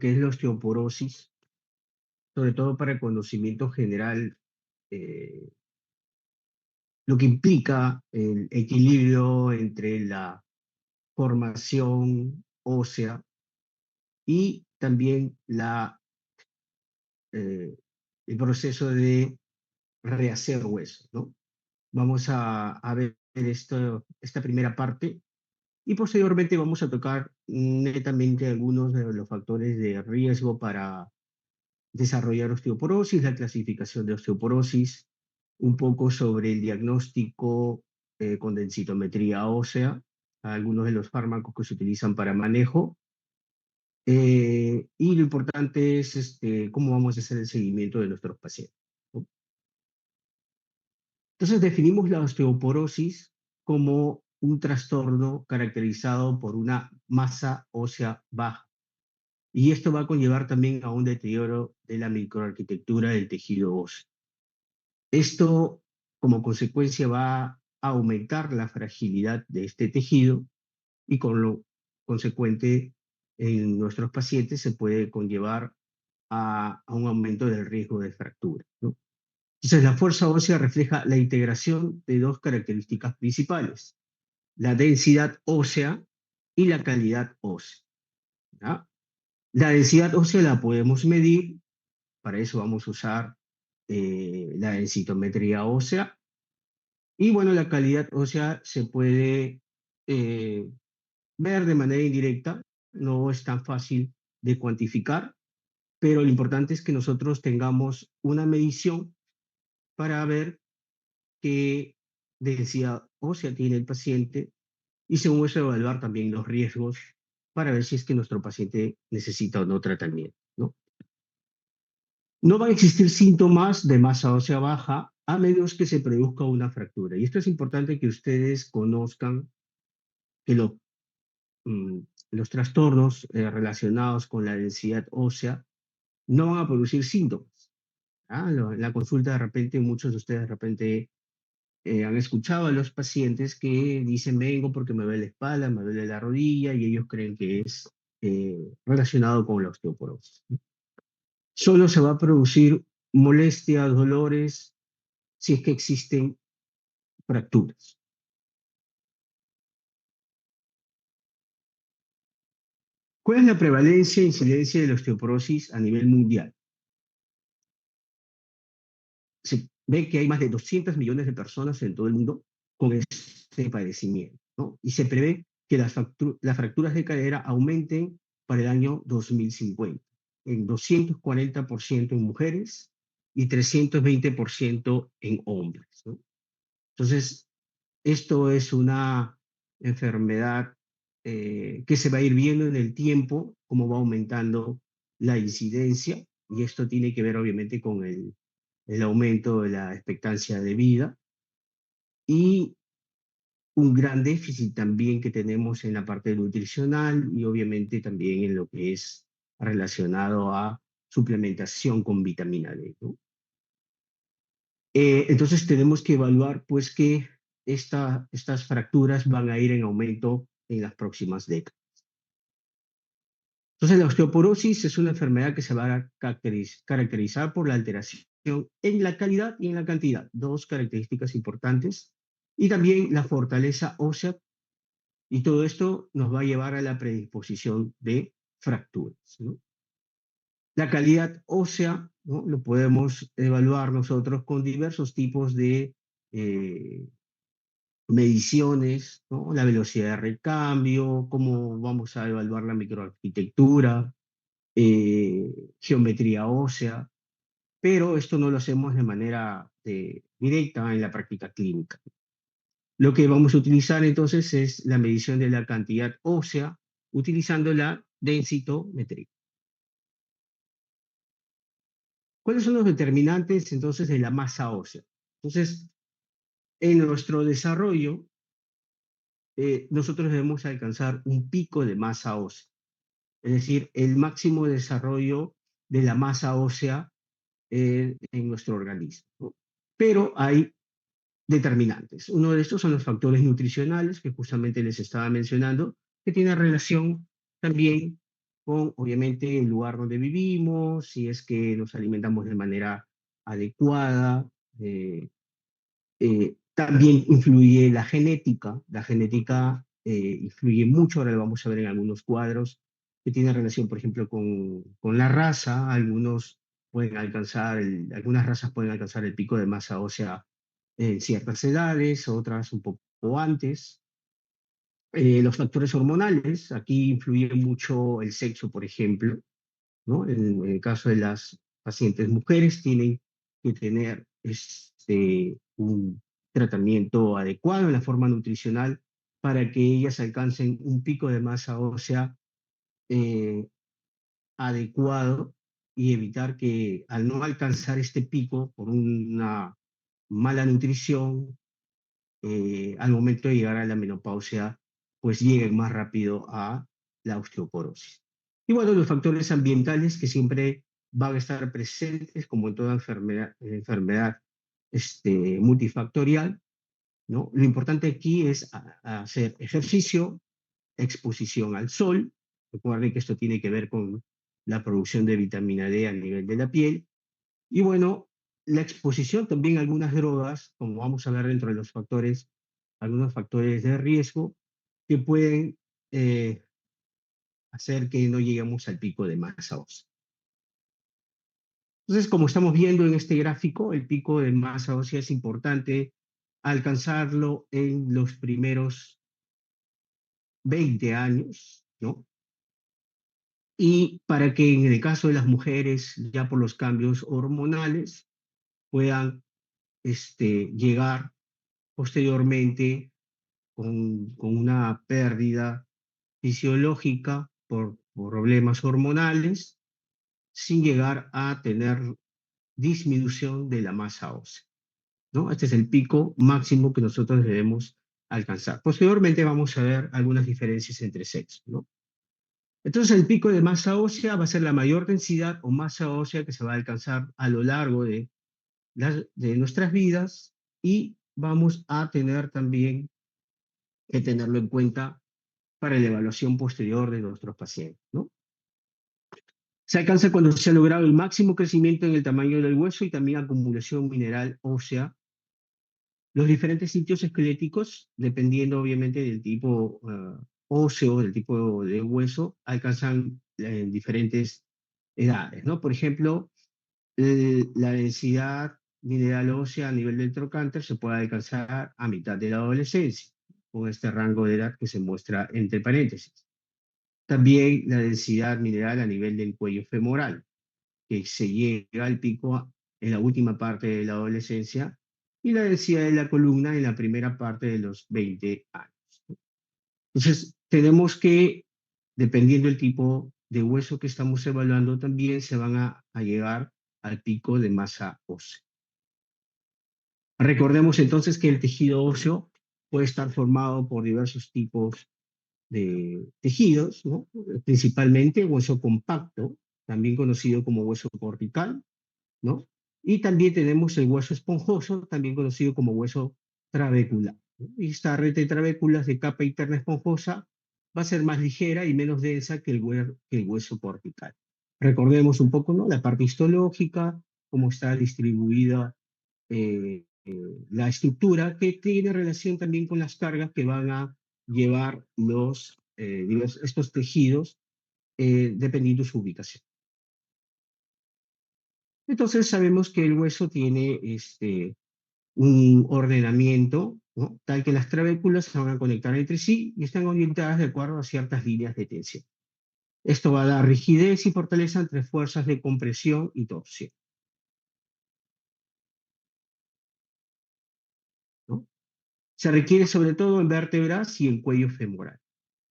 que es la osteoporosis, sobre todo para el conocimiento general, eh, lo que implica el equilibrio entre la formación ósea y también eh, el proceso de rehacer hueso, ¿no? Vamos a ver esta primera parte y posteriormente vamos a tocar netamente algunos de los factores de riesgo para desarrollar osteoporosis, la clasificación de osteoporosis, un poco sobre el diagnóstico con densitometría ósea, algunos de los fármacos que se utilizan para manejo, y lo importante es cómo vamos a hacer el seguimiento de nuestros pacientes, ¿no? Entonces definimos la osteoporosis como un trastorno caracterizado por una masa ósea baja. Y esto va a conllevar también a un deterioro de la microarquitectura del tejido óseo. Esto, como consecuencia, va a aumentar la fragilidad de este tejido y con lo consecuente en nuestros pacientes se puede conllevar a un aumento del riesgo de fractura, ¿no? Entonces, la fuerza ósea refleja la integración de dos características principales, la densidad ósea y la calidad ósea, ¿ya? La densidad ósea la podemos medir, para eso vamos a usar la densitometría ósea. Y bueno, la calidad ósea se puede eh, ver de manera indirecta, no es tan fácil de cuantificar, pero lo importante es que nosotros tengamos una medición para ver qué densidad ósea tiene el paciente y según eso evaluar también los riesgos para ver si es que nuestro paciente necesita o no tratamiento, ¿no? No van a existir síntomas de masa ósea baja a menos que se produzca una fractura. Y esto es importante que ustedes conozcan que mm, los trastornos relacionados con la densidad ósea no van a producir síntomas. ¿Ah? En la consulta de repente, muchos de ustedes de repente han escuchado a los pacientes que dicen vengo porque me duele la espalda, me duele la rodilla y ellos creen que es relacionado con la osteoporosis. Solo se va a producir molestias, dolores, si es que existen fracturas. ¿Cuál es la prevalencia e incidencia de la osteoporosis a nivel mundial? Se ve que hay más de 200 millones de personas en todo el mundo con este padecimiento, ¿no? Y se prevé que las fracturas de cadera aumenten para el año 2050, en 240% en mujeres y 320% en hombres, ¿no? Entonces, esto es una enfermedad que se va a ir viendo en el tiempo, cómo va aumentando la incidencia, y esto tiene que ver obviamente con el aumento de la expectancia de vida y un gran déficit también que tenemos en la parte nutricional y obviamente también en lo que es relacionado a suplementación con vitamina D, ¿no? Entonces tenemos que evaluar pues que estas fracturas van a ir en aumento en las próximas décadas. Entonces la osteoporosis es una enfermedad que se va a caracterizar por la alteración en la calidad y en la cantidad, dos características importantes, y también la fortaleza ósea, y todo esto nos va a llevar a la predisposición de fracturas, ¿no? La calidad ósea, ¿no? Lo podemos evaluar nosotros con diversos tipos de eh, mediciones, ¿no? La velocidad de recambio, cómo vamos a evaluar la microarquitectura, geometría ósea, pero esto no lo hacemos de manera directa en la práctica clínica. Lo que vamos a utilizar entonces es la medición de la cantidad ósea utilizando la densitometría. ¿Cuáles son los determinantes entonces de la masa ósea? Entonces, en nuestro desarrollo, nosotros debemos alcanzar un pico de masa ósea, es decir, el máximo desarrollo de la masa ósea en nuestro organismo, ¿no? Pero hay determinantes. Uno de estos son los factores nutricionales que justamente les estaba mencionando, que tiene relación también con, obviamente, el lugar donde vivimos, si es que nos alimentamos de manera adecuada. También influye la genética influye mucho, ahora lo vamos a ver en algunos cuadros, que tiene relación, por ejemplo, con la raza. Algunas razas pueden alcanzar el pico de masa ósea en ciertas edades, otras un poco antes. Los factores hormonales, aquí influye mucho el sexo, por ejemplo, ¿no? En el caso de las pacientes mujeres, tienen que tener un tratamiento adecuado en la forma nutricional para que ellas alcancen un pico de masa ósea eh, adecuado, y evitar que, al no alcanzar este pico por una mala nutrición, al momento de llegar a la menopausia, pues lleguen más rápido a la osteoporosis. Y bueno, los factores ambientales que siempre van a estar presentes, como en toda enfermedad multifactorial, ¿no? Lo importante aquí es hacer ejercicio, exposición al sol. Recuerden que esto tiene que ver con la producción de vitamina D a nivel de la piel. Y bueno, la exposición también a algunas drogas, como vamos a ver dentro de los factores, algunos factores de riesgo que pueden eh, hacer que no lleguemos al pico de masa ósea. Entonces, como estamos viendo en este gráfico, el pico de masa ósea es importante alcanzarlo en los primeros 20 años, ¿no? Y para que en el caso de las mujeres, ya por los cambios hormonales, puedan llegar posteriormente con una pérdida fisiológica por problemas hormonales, sin llegar a tener disminución de la masa ósea, ¿no? Este es el pico máximo que nosotros debemos alcanzar. Posteriormente vamos a ver algunas diferencias entre sexos, ¿no? Entonces, el pico de masa ósea va a ser la mayor densidad o masa ósea que se va a alcanzar a lo largo de nuestras vidas, y vamos a tener también que tenerlo en cuenta para la evaluación posterior de nuestros pacientes, ¿no? Se alcanza cuando se ha logrado el máximo crecimiento en el tamaño del hueso y también acumulación mineral ósea. Los diferentes sitios esqueléticos, dependiendo obviamente del tipo óseo, del tipo de hueso, alcanzan diferentes edades, ¿no? Por ejemplo, la densidad mineral ósea a nivel del trocánter se puede alcanzar a mitad de la adolescencia, con este rango de edad que se muestra entre paréntesis. También la densidad mineral a nivel del cuello femoral, que se llega al pico en la última parte de la adolescencia, y la densidad de la columna en la primera parte de los 20 años. Entonces, tenemos que, dependiendo del tipo de hueso que estamos evaluando, también se van a llegar al pico de masa ósea. Recordemos entonces que el tejido óseo puede estar formado por diversos tipos de tejidos, ¿no? Principalmente hueso compacto, también conocido como hueso cortical, ¿no? Y también tenemos el hueso esponjoso, también conocido como hueso trabecular, ¿no? Y esta red de trabéculas de capa interna esponjosa va a ser más ligera y menos densa que el hueso cortical. Recordemos un poco, ¿no? La parte histológica, cómo está distribuida la estructura, que tiene relación también con las cargas que van a llevar estos tejidos dependiendo de su ubicación. Entonces sabemos que el hueso tiene un ordenamiento, ¿no? Tal que las trabéculas se van a conectar entre sí y están orientadas de acuerdo a ciertas líneas de tensión. Esto va a dar rigidez y fortaleza entre fuerzas de compresión y torsión, ¿no? Se requiere sobre todo en vértebras y en cuello femoral.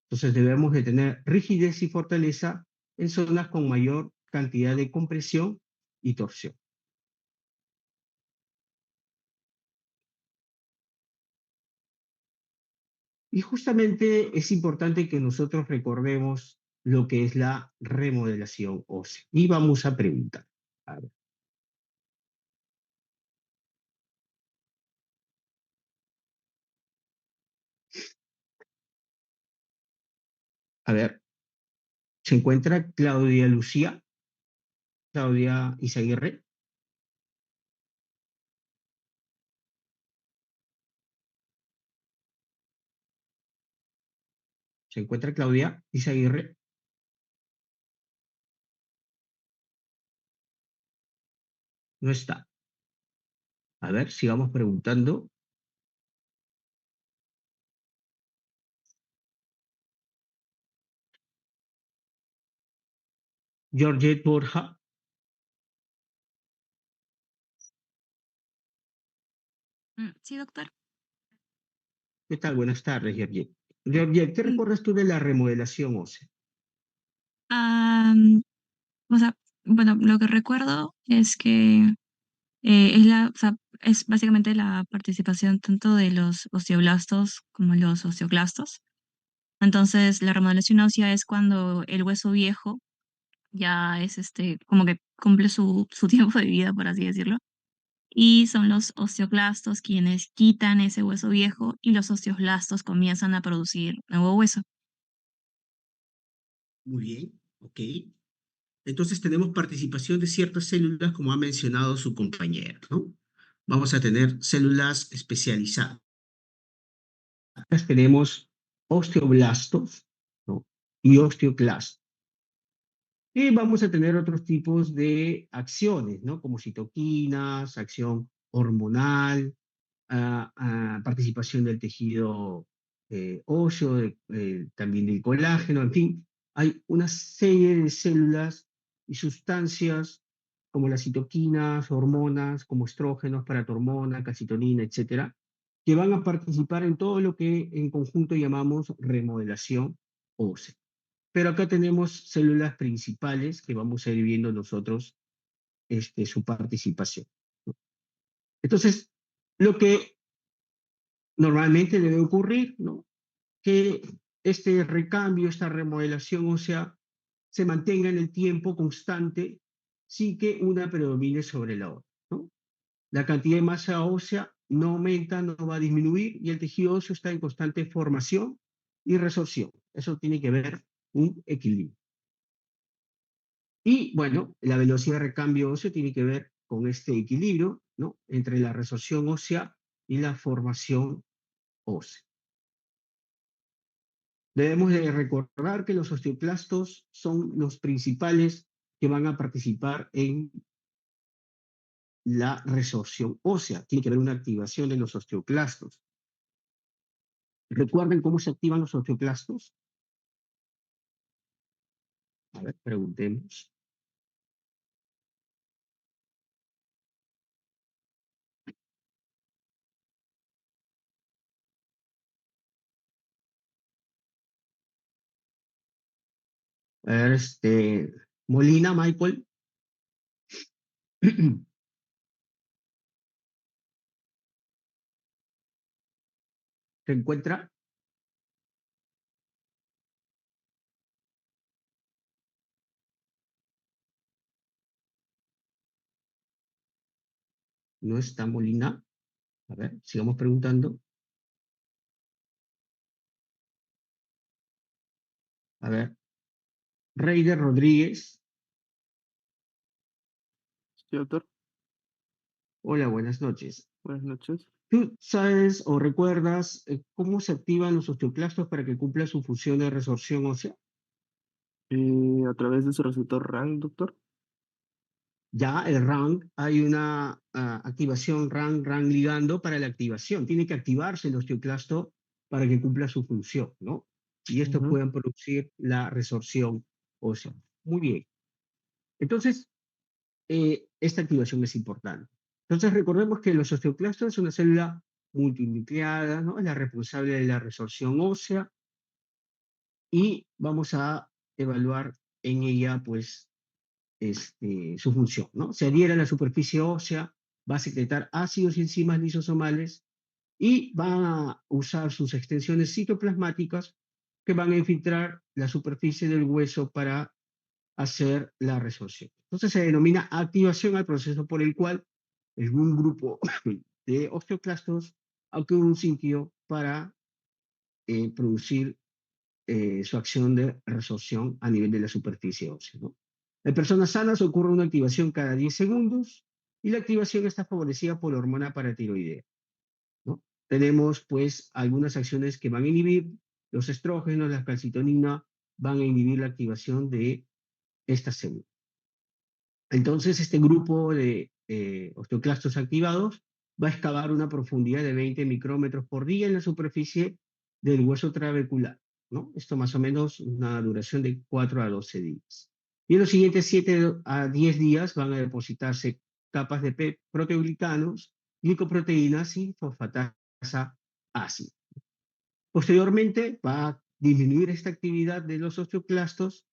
Entonces debemos de tener rigidez y fortaleza en zonas con mayor cantidad de compresión y torsión. Y justamente es importante que nosotros recordemos lo que es la remodelación ósea. Y vamos a preguntar. A ver, a ver, Se encuentra Claudia Lucía, Claudia Izaguirre. Se encuentra Claudia Izaguirre. No está. A ver, sigamos preguntando. Georgette Borja. Sí, doctor. ¿Qué tal? Buenas tardes, Georgette. Georgette, ¿qué Mm, recuerdas tú de la remodelación ósea? am, o sea, bueno, lo que recuerdo es que o sea, es básicamente la participación tanto de los osteoblastos como los osteoclastos. Entonces, la remodelación ósea es cuando el hueso viejo ya es como que cumple su tiempo de vida, por así decirlo. Y son los osteoclastos quienes quitan ese hueso viejo y los osteoblastos comienzan a producir nuevo hueso. Muy bien, ok. Entonces tenemos participación de ciertas células, como ha mencionado su compañera, ¿no? Vamos a tener células especializadas. Tenemos osteoblastos, ¿no? Y osteoclastos. Y vamos a tener otros tipos de acciones, ¿no? Como citoquinas, acción hormonal, participación del tejido óseo, también del colágeno, en fin, hay una serie de células y sustancias como las citoquinas, hormonas, como estrógenos, paratormona, calcitonina, etcétera, que van a participar en todo lo que en conjunto llamamos remodelación ósea. Pero acá tenemos células principales que vamos a ir viendo nosotros su participación. Entonces, lo que normalmente debe ocurrir, ¿no? Que este recambio, esta remodelación ósea, se mantenga en el tiempo constante sin que una predomine sobre la otra, ¿no? La cantidad de masa ósea no aumenta, no va a disminuir y el tejido óseo está en constante formación y resorción. Eso tiene que ver un equilibrio. Y bueno, la velocidad de recambio óseo tiene que ver con este equilibrio, ¿no? Entre la resorción ósea y la formación ósea. Debemos de recordar que los osteoclastos son los principales que van a participar en la resorción ósea. Tiene que haber una activación de los osteoclastos. ¿Recuerden cómo se activan los osteoclastos? A ver, preguntemos. A ver, Molina, Michael. ¿Se encuentra? ¿No está Molina? A ver, sigamos preguntando. A ver, Reider Rodríguez. Sí, doctor. Hola, buenas noches. Buenas noches. ¿Tú sabes o recuerdas cómo se activan los osteoclastos para que cumpla su función de resorción ósea? A través de su receptor RAN, doctor. Ya el RANG, hay una activación RANG ligando para la activación. Tiene que activarse el osteoclasto para que cumpla su función, ¿no? Y estos Ujú. puedan producir la resorción ósea. Muy bien. Entonces, esta activación es importante. Entonces, recordemos que los osteoclastos es una célula multinucleada, ¿no? Es la responsable de la resorción ósea y vamos a evaluar en ella, pues, su función, ¿no? Se adhiere a la superficie ósea, va a secretar ácidos y enzimas lisosomales y va a usar sus extensiones citoplasmáticas que van a infiltrar la superficie del hueso para hacer la resorción. Entonces se denomina activación al proceso por el cual un grupo de osteoclastos acude a un sitio para producir su acción de resorción a nivel de la superficie ósea, ¿no? En personas sanas ocurre una activación cada 10 segundos y la activación está favorecida por la hormona paratiroidea, ¿no? Tenemos pues algunas acciones que van a inhibir los estrógenos, la calcitonina, van a inhibir la activación de estas células. Entonces, este grupo de osteoclastos activados va a excavar una profundidad de 20 micrómetros por día en la superficie del hueso trabecular, ¿no? Esto más o menos una duración de 4 a 12 días. Y en los siguientes 7 a 10 días van a depositarse capas de proteoglicanos, glicoproteínas y fosfatasa ácida. Posteriormente va a disminuir esta actividad de los osteoclastos,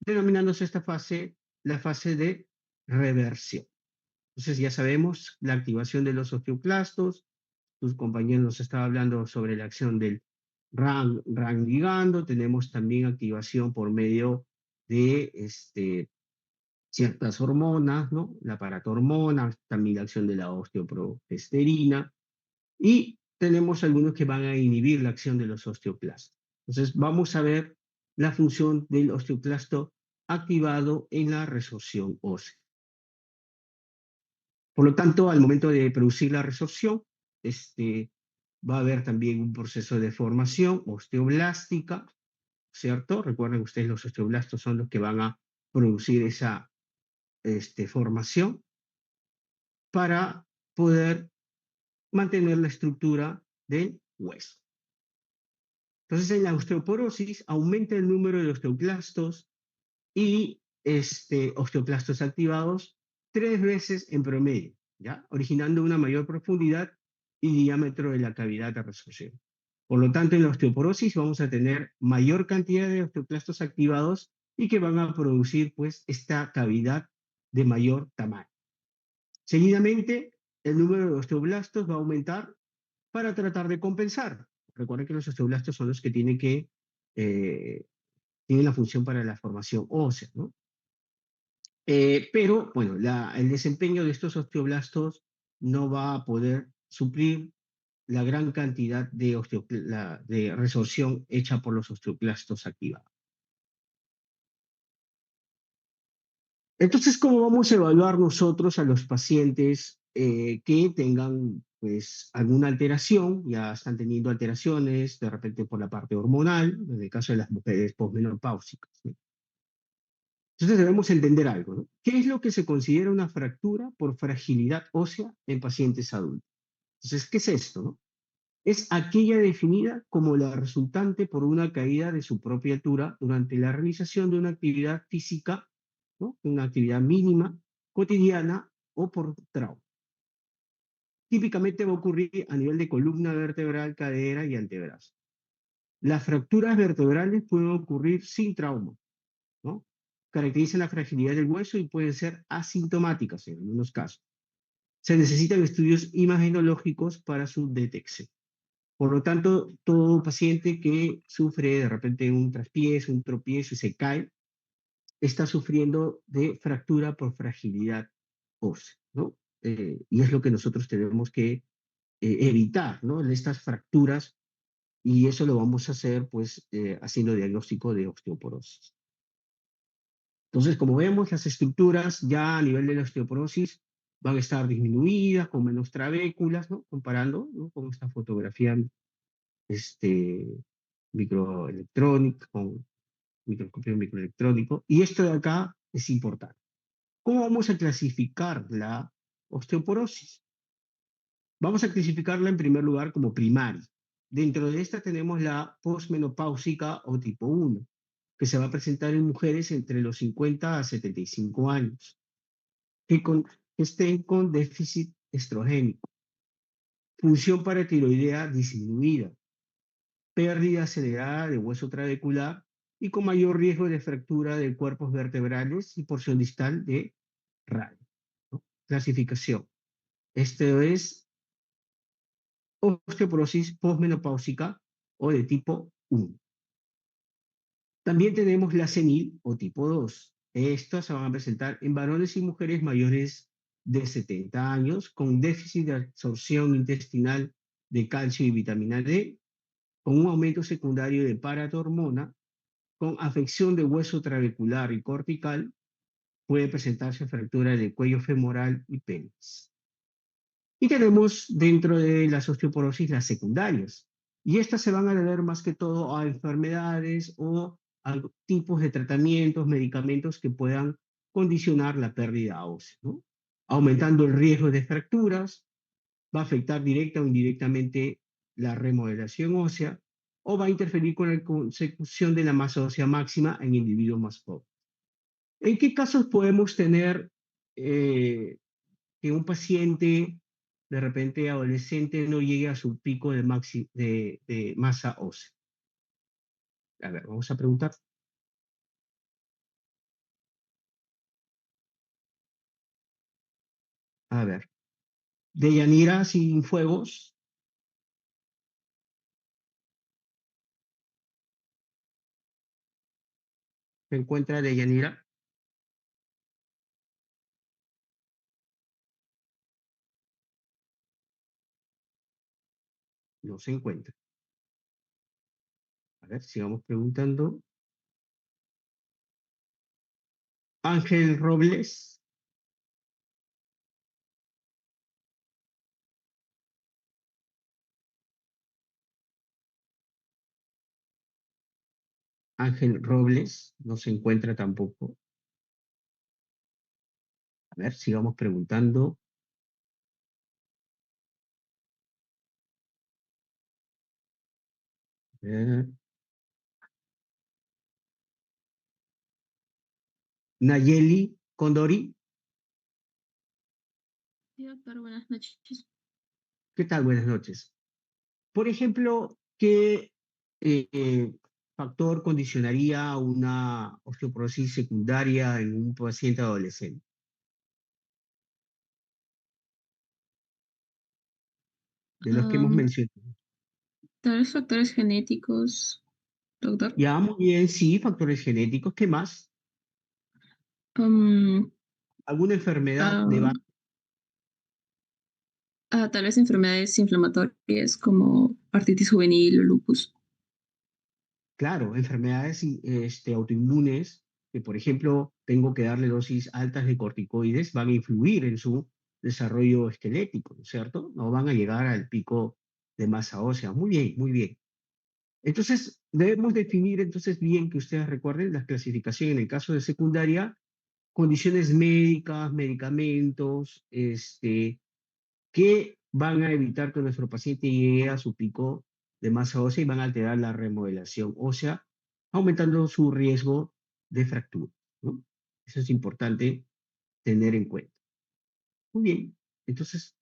denominándose esta fase la fase de reversión. Entonces ya sabemos la activación de los osteoclastos, tus compañeros nos estaban hablando sobre la acción del RAN ligando, tenemos también activación por medio de ciertas hormonas, ¿no? La paratormona, también la acción de la osteoprogesterina, y tenemos algunos que van a inhibir la acción de los osteoclastos. Entonces vamos a ver la función del osteoclasto activado en la resorción ósea. Por lo tanto, al momento de producir la resorción, va a haber también un proceso de formación osteoblástica, ¿cierto? Recuerden ustedes, los osteoblastos son los que van a producir esa formación para poder mantener la estructura del hueso. Entonces, en la osteoporosis aumenta el número de osteoclastos y osteoclastos activados 3 veces en promedio, ¿ya? Originando una mayor profundidad y diámetro de la cavidad de resorción. Por lo tanto, en la osteoporosis vamos a tener mayor cantidad de osteoclastos activados y que van a producir, pues, esta cavidad de mayor tamaño. Seguidamente, el número de osteoblastos va a aumentar para tratar de compensar. Recuerden que los osteoblastos son los que tienen la función para la formación ósea, ¿no? Pero, bueno, el desempeño de estos osteoblastos no va a poder suplir la gran cantidad de resorción hecha por los osteoclastos activados. Entonces, ¿cómo vamos a evaluar nosotros a los pacientes que tengan, pues, alguna alteración? Ya están teniendo alteraciones, de repente por la parte hormonal, en el caso de las mujeres posmenopáusicas, ¿no? Entonces debemos entender algo, ¿no? ¿Qué es lo que se considera una fractura por fragilidad ósea en pacientes adultos? Entonces, ¿qué es esto, no? Es aquella definida como la resultante por una caída de su propia altura durante la realización de una actividad física, ¿no? Una actividad mínima, cotidiana o por trauma. Típicamente va a ocurrir a nivel de columna vertebral, cadera y antebrazo. Las fracturas vertebrales pueden ocurrir sin trauma, ¿no? Caracterizan la fragilidad del hueso y pueden ser asintomáticas en algunos casos. Se necesitan estudios imagenológicos para su detección. Por lo tanto, todo paciente que sufre de repente un traspiés, un tropiezo y se cae, está sufriendo de fractura por fragilidad ósea, ¿no? Y es lo que nosotros tenemos que evitar, ¿no? Estas fracturas, y eso lo vamos a hacer, pues, haciendo diagnóstico de osteoporosis. Entonces, como vemos, las estructuras ya a nivel de la osteoporosis van a estar disminuidas, con menos trabéculas, ¿no? Comparando, ¿no? Con esta fotografía microelectrónica, con microscopio microelectrónico. Y esto de acá es importante. ¿Cómo vamos a clasificar la osteoporosis? Vamos a clasificarla en primer lugar como primaria. Dentro de esta tenemos la posmenopáusica o tipo 1, que se va a presentar en mujeres entre los 50 a 75 años, que estén con déficit estrogénico, función paratiroidea disminuida, pérdida acelerada de hueso trabecular y con mayor riesgo de fractura de cuerpos vertebrales y porción distal de radio, ¿no? Clasificación. Esto es osteoporosis posmenopáusica o de tipo 1. También tenemos la senil o tipo 2. Estas se van a presentar en varones y mujeres mayores de 70 años con déficit de absorción intestinal de calcio y vitamina D, con un aumento secundario de paratormona, con afección de hueso trabecular y cortical, puede presentarse fractura del cuello femoral y pelvis. Y tenemos dentro de las osteoporosis las secundarias. Y estas se van a deber más que todo a enfermedades o a tipos de tratamientos, medicamentos que puedan condicionar la pérdida ósea, ¿no? Aumentando el riesgo de fracturas, va a afectar directa o indirectamente la remodelación ósea o va a interferir con la consecución de la masa ósea máxima en individuos más pobres. ¿En qué casos podemos tener que un paciente de repente adolescente no llegue a su pico de masa ósea? A ver, vamos a preguntar. A ver, Deyanira sin fuegos. ¿Se encuentra Deyanira? No se encuentra. A ver, sigamos preguntando. Ángel Robles. Ángel Robles no se encuentra tampoco. A ver, sigamos preguntando. A ver. Nayeli Condori. Sí, doctor, buenas noches. ¿Qué tal? Buenas noches. Por ejemplo, ¿qué factor condicionaría una osteoporosis secundaria en un paciente adolescente? De los que hemos Am, mencionado. Tal vez factores genéticos, doctor. Ya, muy bien, sí, factores genéticos. ¿Qué más? Am, ¿Alguna enfermedad de ah, base? Tal vez enfermedades inflamatorias como artritis juvenil o lupus. Claro, enfermedades autoinmunes, que por ejemplo tengo que darle dosis altas de corticoides, van a influir en su desarrollo esquelético, ¿no es cierto? No van a llegar al pico de masa ósea. Muy bien, muy bien. Entonces, debemos definir entonces bien que ustedes recuerden la clasificación en el caso de secundaria, condiciones médicas, medicamentos, que van a evitar que nuestro paciente llegue a su pico de masa ósea y van a alterar la remodelación ósea, aumentando su riesgo de fractura, ¿no? Eso es importante tener en cuenta. Muy bien, entonces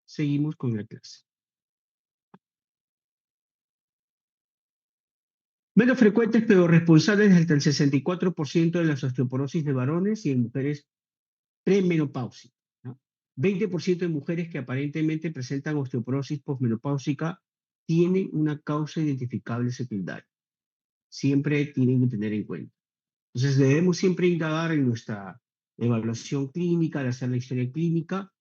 seguimos con la clase. Menos frecuentes pero responsables de hasta el 64% de las osteoporosis de varones y en mujeres premenopáusicas, ¿no? 20% de mujeres que aparentemente presentan osteoporosis posmenopáusica tienen una causa identificable secundaria. Siempre tienen que tener en cuenta. Entonces debemos siempre indagar en nuestra evaluación clínica, al hacer la historia clínica,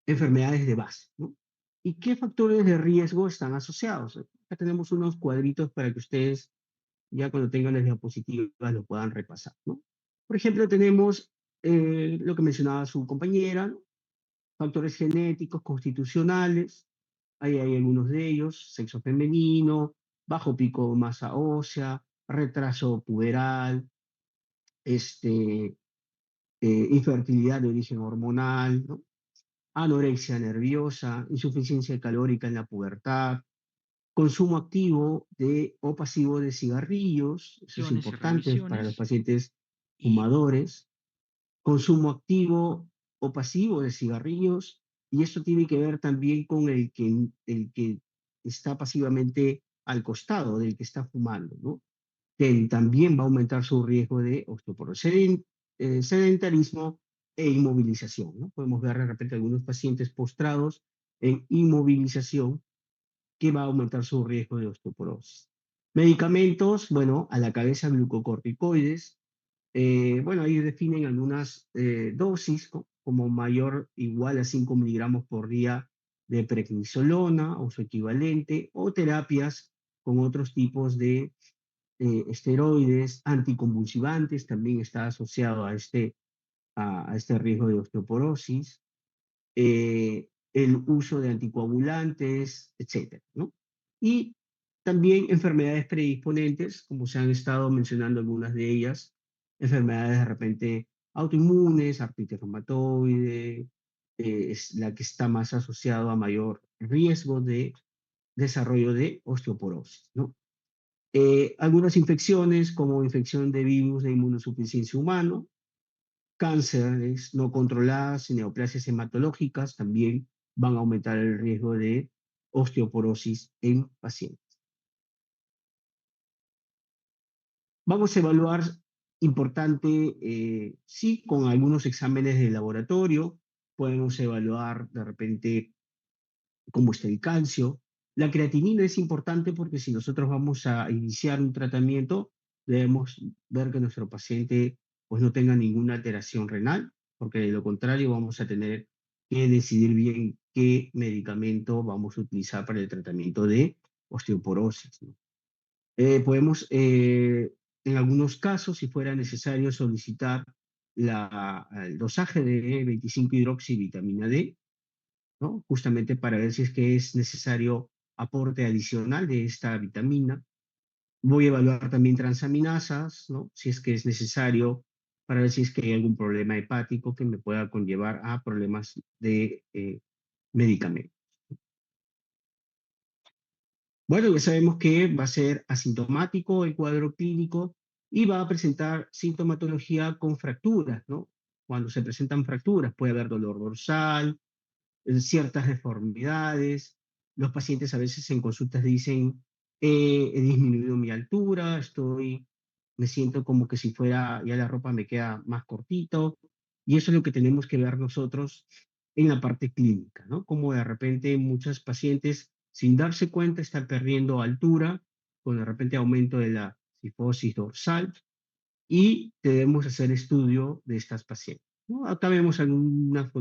enfermedades de base, ¿no? ¿Y qué factores de riesgo están asociados? Acá tenemos unos cuadritos para que ustedes ya cuando tengan las diapositivas lo puedan repasar, ¿no? Por ejemplo, tenemos lo que mencionaba su compañera, ¿no? Factores genéticos, constitucionales, ahí hay algunos de ellos: sexo femenino, bajo pico de masa ósea, retraso puberal, infertilidad de origen hormonal, ¿no? Anorexia nerviosa, insuficiencia calórica en la pubertad, consumo activo o pasivo de cigarrillos, eso es Y importante para los revisiones pacientes y fumadores, consumo activo o pasivo de cigarrillos, y esto tiene que ver también con el que está pasivamente al costado del que está fumando, ¿no? Que también va a aumentar su riesgo de osteoporosis, sedentarismo e inmovilización, ¿no? Podemos ver de repente algunos pacientes postrados en inmovilización que va a aumentar su riesgo de osteoporosis. Medicamentos, bueno, a la cabeza glucocorticoides. Bueno, ahí definen algunas dosis, ¿no? Como mayor o igual a 5 miligramos por día de prednisolona o su equivalente, o terapias con otros tipos de esteroides, anticonvulsivantes, también está asociado a este riesgo de osteoporosis, el uso de anticoagulantes, etcétera, ¿no? Y también enfermedades predisponentes, como se han estado mencionando algunas de ellas, enfermedades de repente autoinmunes, artritis reumatoide, es la que está más asociado a mayor riesgo de desarrollo de osteoporosis, ¿no? Algunas infecciones, como infección de virus de inmunosuficiencia humano, cánceres no controladas y neoplasias hematológicas también van a aumentar el riesgo de osteoporosis en pacientes. Vamos a evaluar, importante, sí, con algunos exámenes de laboratorio, podemos evaluar de repente cómo está el calcio. La creatinina es importante porque si nosotros vamos a iniciar un tratamiento, debemos ver que nuestro paciente pues, no tenga ninguna alteración renal, porque de lo contrario vamos a tener que decidir bien qué medicamento vamos a utilizar para el tratamiento de osteoporosis, ¿no? Podemos, en algunos casos, si fuera necesario, solicitar el dosaje de 25-hidroxivitamina D, ¿no? Justamente para ver si es que es necesario aporte adicional de esta vitamina. Voy a evaluar también transaminasas, ¿no? Si es que es necesario, para ver si es que hay algún problema hepático que me pueda conllevar a problemas de medicamentos. Bueno, ya sabemos que va a ser asintomático el cuadro clínico y va a presentar sintomatología con fracturas, ¿no? Cuando se presentan fracturas puede haber dolor dorsal, ciertas deformidades. Los pacientes a veces en consultas dicen, he disminuido mi altura, me siento como que si fuera, ya la ropa me queda más cortito, y eso es lo que tenemos que ver nosotros en la parte clínica, ¿no? Como de repente muchos pacientes, sin darse cuenta, están perdiendo altura, con de repente aumento de la cifosis dorsal, y debemos hacer estudio de estas pacientes, ¿no? Acá vemos algunas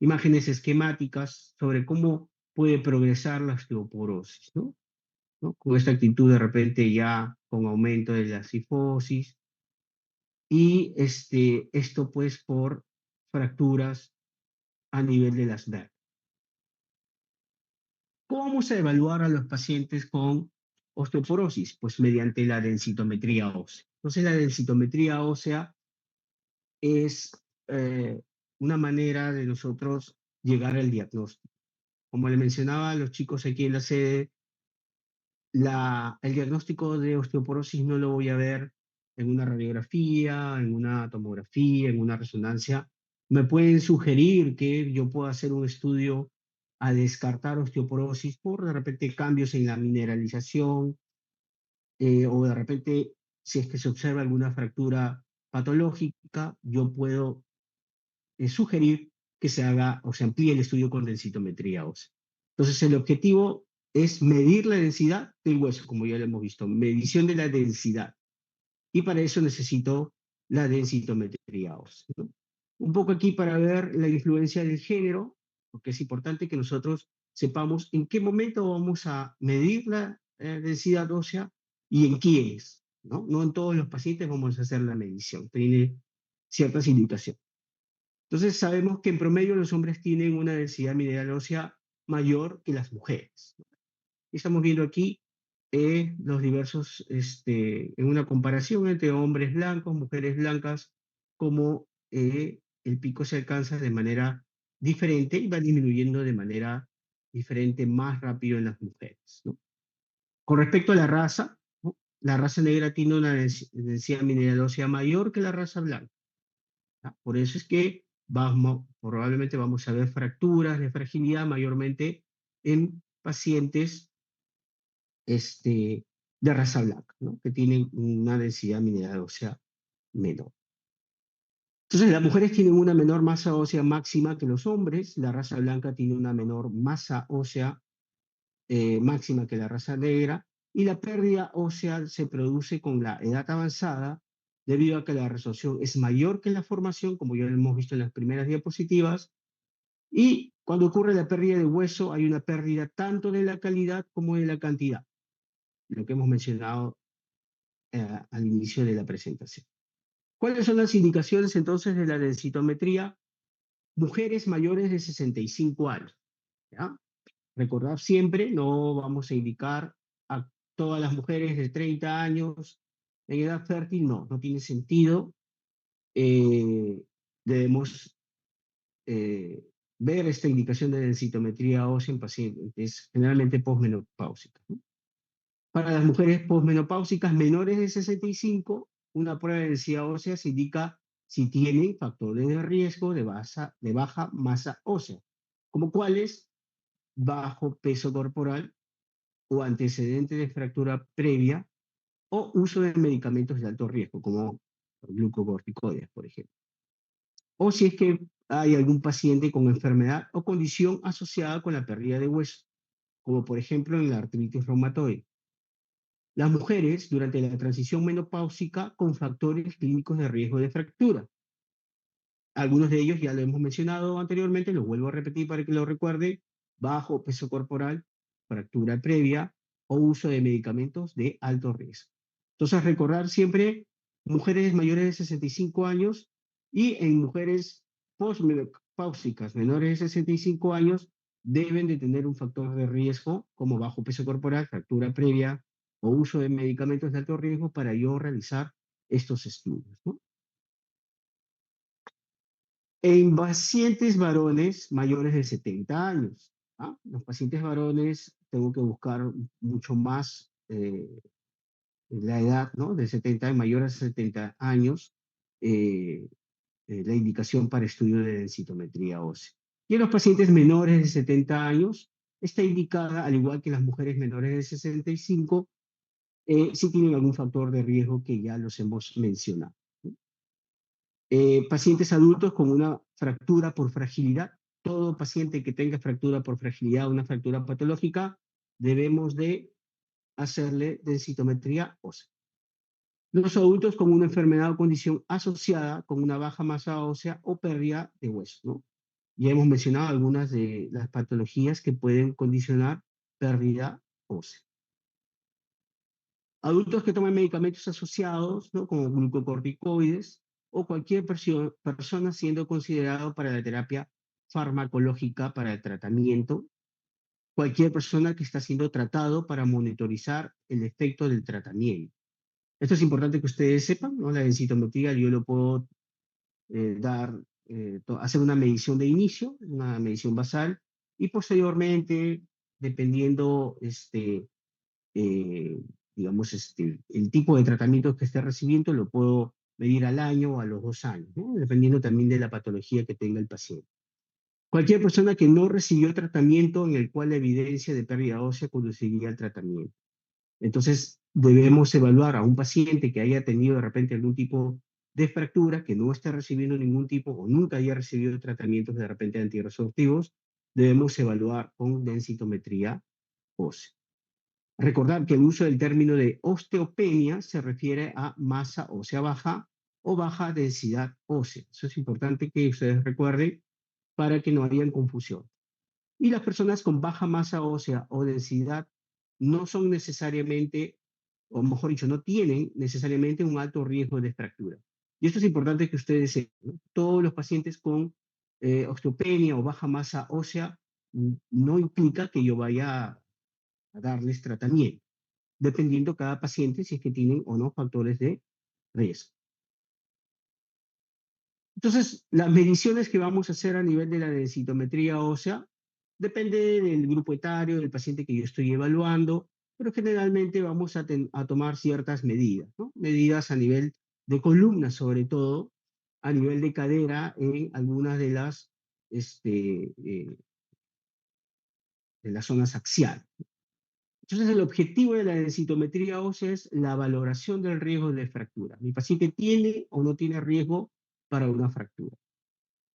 imágenes esquemáticas sobre cómo puede progresar la osteoporosis, ¿no? ¿No? Con esta actitud de repente ya con aumento de la cifosis y esto pues por fracturas a nivel de las vértebras. ¿Cómo vamos a evaluar a los pacientes con osteoporosis? Pues mediante la densitometría ósea. Entonces la densitometría ósea es una manera de nosotros llegar al diagnóstico. Como le mencionaba a los chicos aquí en la sede, el diagnóstico de osteoporosis no lo voy a ver en una radiografía, en una tomografía, en una resonancia. Me pueden sugerir que yo pueda hacer un estudio a descartar osteoporosis por de repente cambios en la mineralización o de repente si es que se observa alguna fractura patológica, yo puedo sugerir que se haga o se amplíe el estudio con densitometría ósea. Entonces, el objetivo es medir la densidad del hueso, como ya lo hemos visto, medición de la densidad. Y para eso necesito la densitometría ósea, ¿no? Un poco aquí para ver la influencia del género, porque es importante que nosotros sepamos en qué momento vamos a medir la densidad ósea y en quiénes, ¿no? No en todos los pacientes vamos a hacer la medición, tiene ciertas indicaciones. Entonces sabemos que en promedio los hombres tienen una densidad mineral ósea mayor que las mujeres. Estamos viendo aquí los diversos, en una comparación entre hombres blancos, mujeres blancas, como el pico se alcanza de manera diferente y va disminuyendo de manera diferente más rápido en las mujeres, ¿no? Con respecto a la raza, ¿no? La raza negra tiene una densidad mineral ósea mayor que la raza blanca. Por eso es que probablemente vamos a ver fracturas de fragilidad mayormente en pacientes de raza blanca, ¿no? Que tienen una densidad mineral ósea menor. Entonces, las mujeres tienen una menor masa ósea máxima que los hombres, la raza blanca tiene una menor masa ósea máxima que la raza negra, y la pérdida ósea se produce con la edad avanzada, debido a que la resorción es mayor que la formación, como ya lo hemos visto en las primeras diapositivas, y cuando ocurre la pérdida de hueso hay una pérdida tanto de la calidad como de la cantidad. lo que hemos mencionado al inicio de la presentación. ¿Cuáles son las indicaciones entonces de la densitometría? Mujeres mayores de 65 años. ¿Ya? Recordar siempre, no vamos a indicar a todas las mujeres de 30 años en edad fértil, no tiene sentido. Debemos ver esta indicación de densitometría ósea en pacientes generalmente posmenopáusicas, ¿no? Para las mujeres posmenopáusicas menores de 65, una prueba de densidad ósea se indica si tienen factores de riesgo de baja masa ósea, como cuáles: bajo peso corporal o antecedente de fractura previa o uso de medicamentos de alto riesgo, como glucocorticoides, por ejemplo. O si es que hay algún paciente con enfermedad o condición asociada con la pérdida de hueso, como por ejemplo en la artritis reumatoide. Las mujeres durante la transición menopáusica con factores clínicos de riesgo de fractura. Algunos de ellos ya lo hemos mencionado anteriormente, los vuelvo a repetir para que lo recuerde: bajo peso corporal, fractura previa o uso de medicamentos de alto riesgo. Entonces, recordar siempre mujeres mayores de 65 años y en mujeres postmenopáusicas menores de 65 años deben de tener un factor de riesgo como bajo peso corporal, fractura previa o uso de medicamentos de alto riesgo para yo realizar estos estudios, ¿no? En pacientes varones mayores de 70 años, ¿ah? Los pacientes varones tengo que buscar mucho más la edad, ¿no? De 70 y mayores a 70 años, la indicación para estudio de densitometría ósea. Y en los pacientes menores de 70 años está indicada, al igual que las mujeres menores de 65, si tienen algún factor de riesgo que ya los hemos mencionado. Pacientes adultos con una fractura por fragilidad. Todo paciente que tenga fractura por fragilidad, una fractura patológica, debemos de hacerle densitometría ósea. Los adultos con una enfermedad o condición asociada con una baja masa ósea o pérdida de hueso, ¿no? Ya hemos mencionado algunas de las patologías que pueden condicionar pérdida ósea. Adultos que toman medicamentos asociados, ¿no? Como glucocorticoides, o cualquier persona siendo considerado para la terapia farmacológica para el tratamiento, cualquier persona que está siendo tratado para monitorizar el efecto del tratamiento. Esto es importante que ustedes sepan, ¿no? La densitometría yo lo puedo hacer una medición de inicio, una medición basal, y posteriormente, dependiendo digamos, el tipo de tratamiento que esté recibiendo, lo puedo medir al año o a los 2 años, ¿no? Dependiendo también de la patología que tenga el paciente. Cualquier persona que no recibió tratamiento en el cual la evidencia de pérdida ósea conduciría al tratamiento. Entonces, debemos evaluar a un paciente que haya tenido de repente algún tipo de fractura, que no esté recibiendo ningún tipo o nunca haya recibido tratamientos de repente antirresortivos, debemos evaluar con densitometría ósea. Recordar que el uso del término de osteopenia se refiere a masa ósea baja o baja densidad ósea. Eso es importante que ustedes recuerden para que no haya confusión. Y las personas con baja masa ósea o densidad no son necesariamente, o mejor dicho, no tienen necesariamente un alto riesgo de fractura. Y esto es importante que ustedes sepan, ¿no? Todos los pacientes con osteopenia o baja masa ósea no implica que yo vaya a darles tratamiento, dependiendo cada paciente si es que tienen o no factores de riesgo. Entonces, las mediciones que vamos a hacer a nivel de la densitometría ósea depende del grupo etario, del paciente que yo estoy evaluando, pero generalmente vamos a tomar ciertas medidas, ¿no? Medidas a nivel de columna, sobre todo, a nivel de cadera en algunas de las zonas axiales. Entonces, el objetivo de la densitometría ósea es la valoración del riesgo de fractura. ¿Mi paciente tiene o no tiene riesgo para una fractura?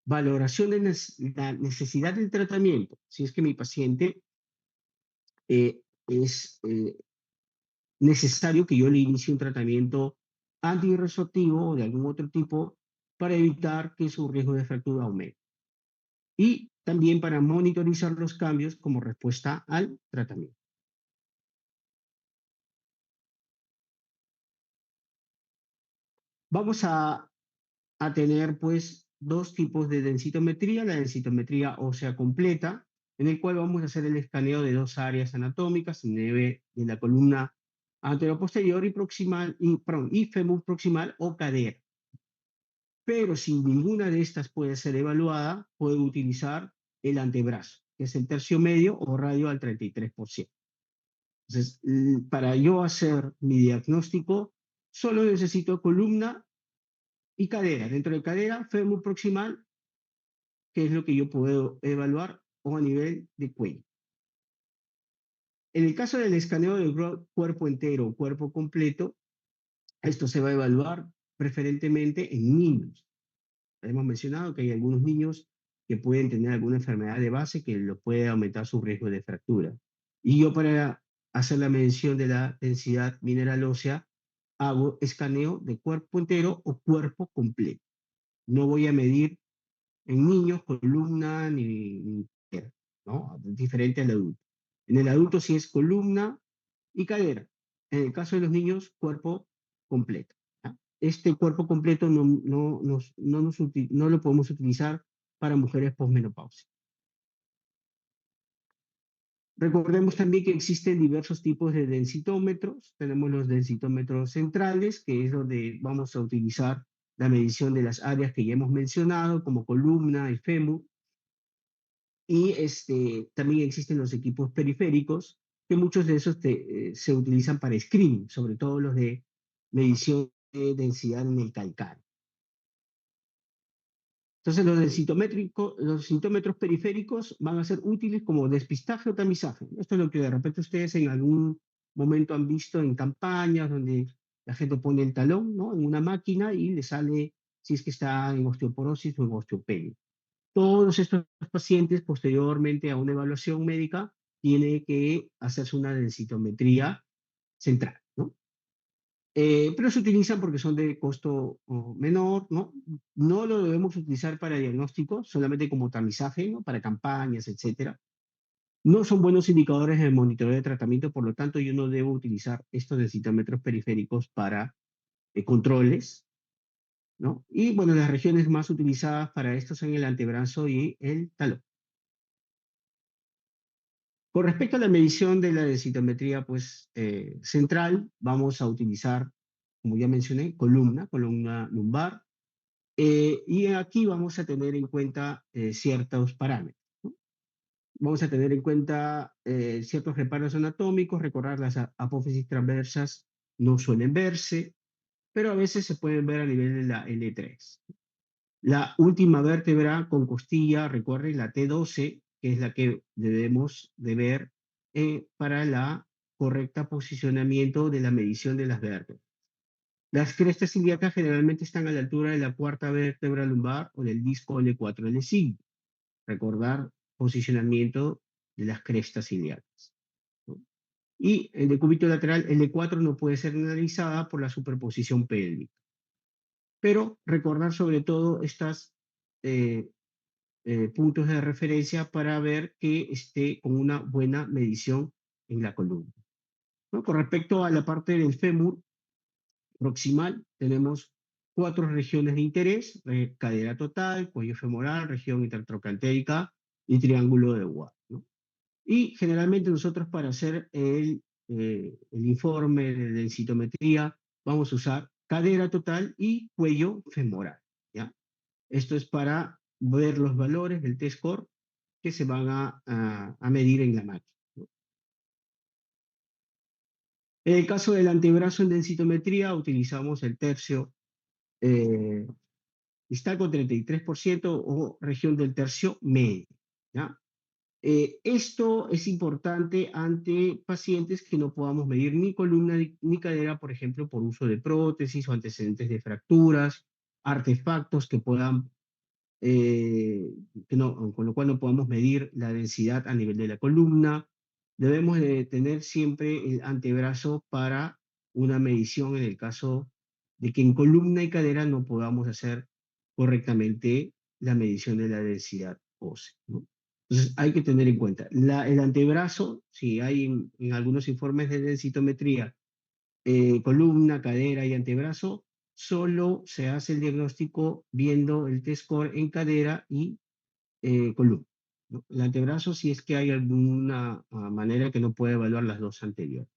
Valoración de la necesidad del tratamiento. Si es que mi paciente es necesario que yo le inicie un tratamiento antirresortivo o de algún otro tipo para evitar que su riesgo de fractura aumente. Y también para monitorizar los cambios como respuesta al tratamiento. Vamos a tener pues dos tipos de densitometría, la densitometría ósea completa, en el cual vamos a hacer el escaneo de dos áreas anatómicas, de la columna anteroposterior y proximal, y fémur proximal o cadera. Pero si ninguna de estas puede ser evaluada, puedo utilizar el antebrazo, que es el tercio medio o radio al 33%. Entonces, para yo hacer mi diagnóstico, solo necesito columna y cadera. Dentro de cadera, fémur proximal, que es lo que yo puedo evaluar, o a nivel de cuello. En el caso del escaneo del cuerpo entero o cuerpo completo, esto se va a evaluar preferentemente en niños. Hemos mencionado que hay algunos niños que pueden tener alguna enfermedad de base que lo puede aumentar su riesgo de fractura. Y yo para hacer la medición de la densidad mineral ósea, hago escaneo de cuerpo entero o cuerpo completo. No voy a medir en niños columna ni cadera, ¿no? Diferente al adulto. En el adulto sí es columna y cadera. En el caso de los niños, cuerpo completo. ¿Ya? Este cuerpo completo no lo podemos utilizar para mujeres posmenopáusicas. Recordemos también que existen diversos tipos de densitómetros. Tenemos los densitómetros centrales, que es donde vamos a utilizar la medición de las áreas que ya hemos mencionado, como columna y fémur. Y también existen los equipos periféricos, que muchos de esos se utilizan para screening, sobre todo los de medición de densidad en el calcáreo. Entonces los densitómetros periféricos van a ser útiles como despistaje o tamizaje. Esto es lo que de repente ustedes en algún momento han visto en campañas donde la gente pone el talón, ¿no?, en una máquina y le sale si es que está en osteoporosis o en osteopenia. Todos estos pacientes, posteriormente a una evaluación médica, tiene que hacerse una densitometría central, ¿no? Pero se utilizan porque son de costo menor, ¿no? No lo debemos utilizar para diagnóstico, solamente como tamizaje, ¿no?, para campañas, etcétera. No son buenos indicadores en el monitoreo de tratamiento, por lo tanto yo no debo utilizar estos densitómetros periféricos para controles, ¿no? Y bueno, las regiones más utilizadas para esto son el antebrazo y el talón. Con respecto a la medición de la densitometría pues, central, vamos a utilizar, como ya mencioné, columna lumbar, y aquí vamos a tener en cuenta ciertos parámetros, ¿no? Vamos a tener en cuenta ciertos reparos anatómicos, recordar las apófisis transversas no suelen verse, pero a veces se pueden ver a nivel de la L3. La última vértebra con costilla, recuerden, la T12, que es la que debemos de ver para la correcta posicionamiento de la medición de las vértebras. Las crestas ilíacas generalmente están a la altura de la cuarta vértebra lumbar o del disco L4, L5. Recordar posicionamiento de las crestas ilíacas, ¿no? Y el decúbito lateral L4 no puede ser analizada por la superposición pélvica. Pero recordar sobre todo estas puntos de referencia para ver que esté con una buena medición en la columna, ¿no? Con respecto a la parte del fémur proximal, tenemos 4 regiones de interés: cadera total, cuello femoral, región intertrocantérica y triángulo de Watt, ¿no? Y generalmente nosotros para hacer el informe de densitometría vamos a usar cadera total y cuello femoral, ¿ya? Esto es para ver los valores del T-score que se van a medir en la máquina, ¿no? En el caso del antebrazo en densitometría, utilizamos el tercio distal con 33% o región del tercio medio, ¿ya? Esto es importante ante pacientes que no podamos medir ni columna ni cadera, por ejemplo, por uso de prótesis o antecedentes de fracturas, artefactos que puedan con lo cual no podamos medir la densidad a nivel de la columna. Debemos de tener siempre el antebrazo para una medición en el caso de que en columna y cadera no podamos hacer correctamente la medición de la densidad ósea, ¿no? Entonces hay que tener en cuenta el antebrazo. Si hay en algunos informes de densitometría columna, cadera y antebrazo, solo se hace el diagnóstico viendo el T-score en cadera y columna, ¿no? El antebrazo, si es que hay alguna manera que no puede evaluar las dos anteriores.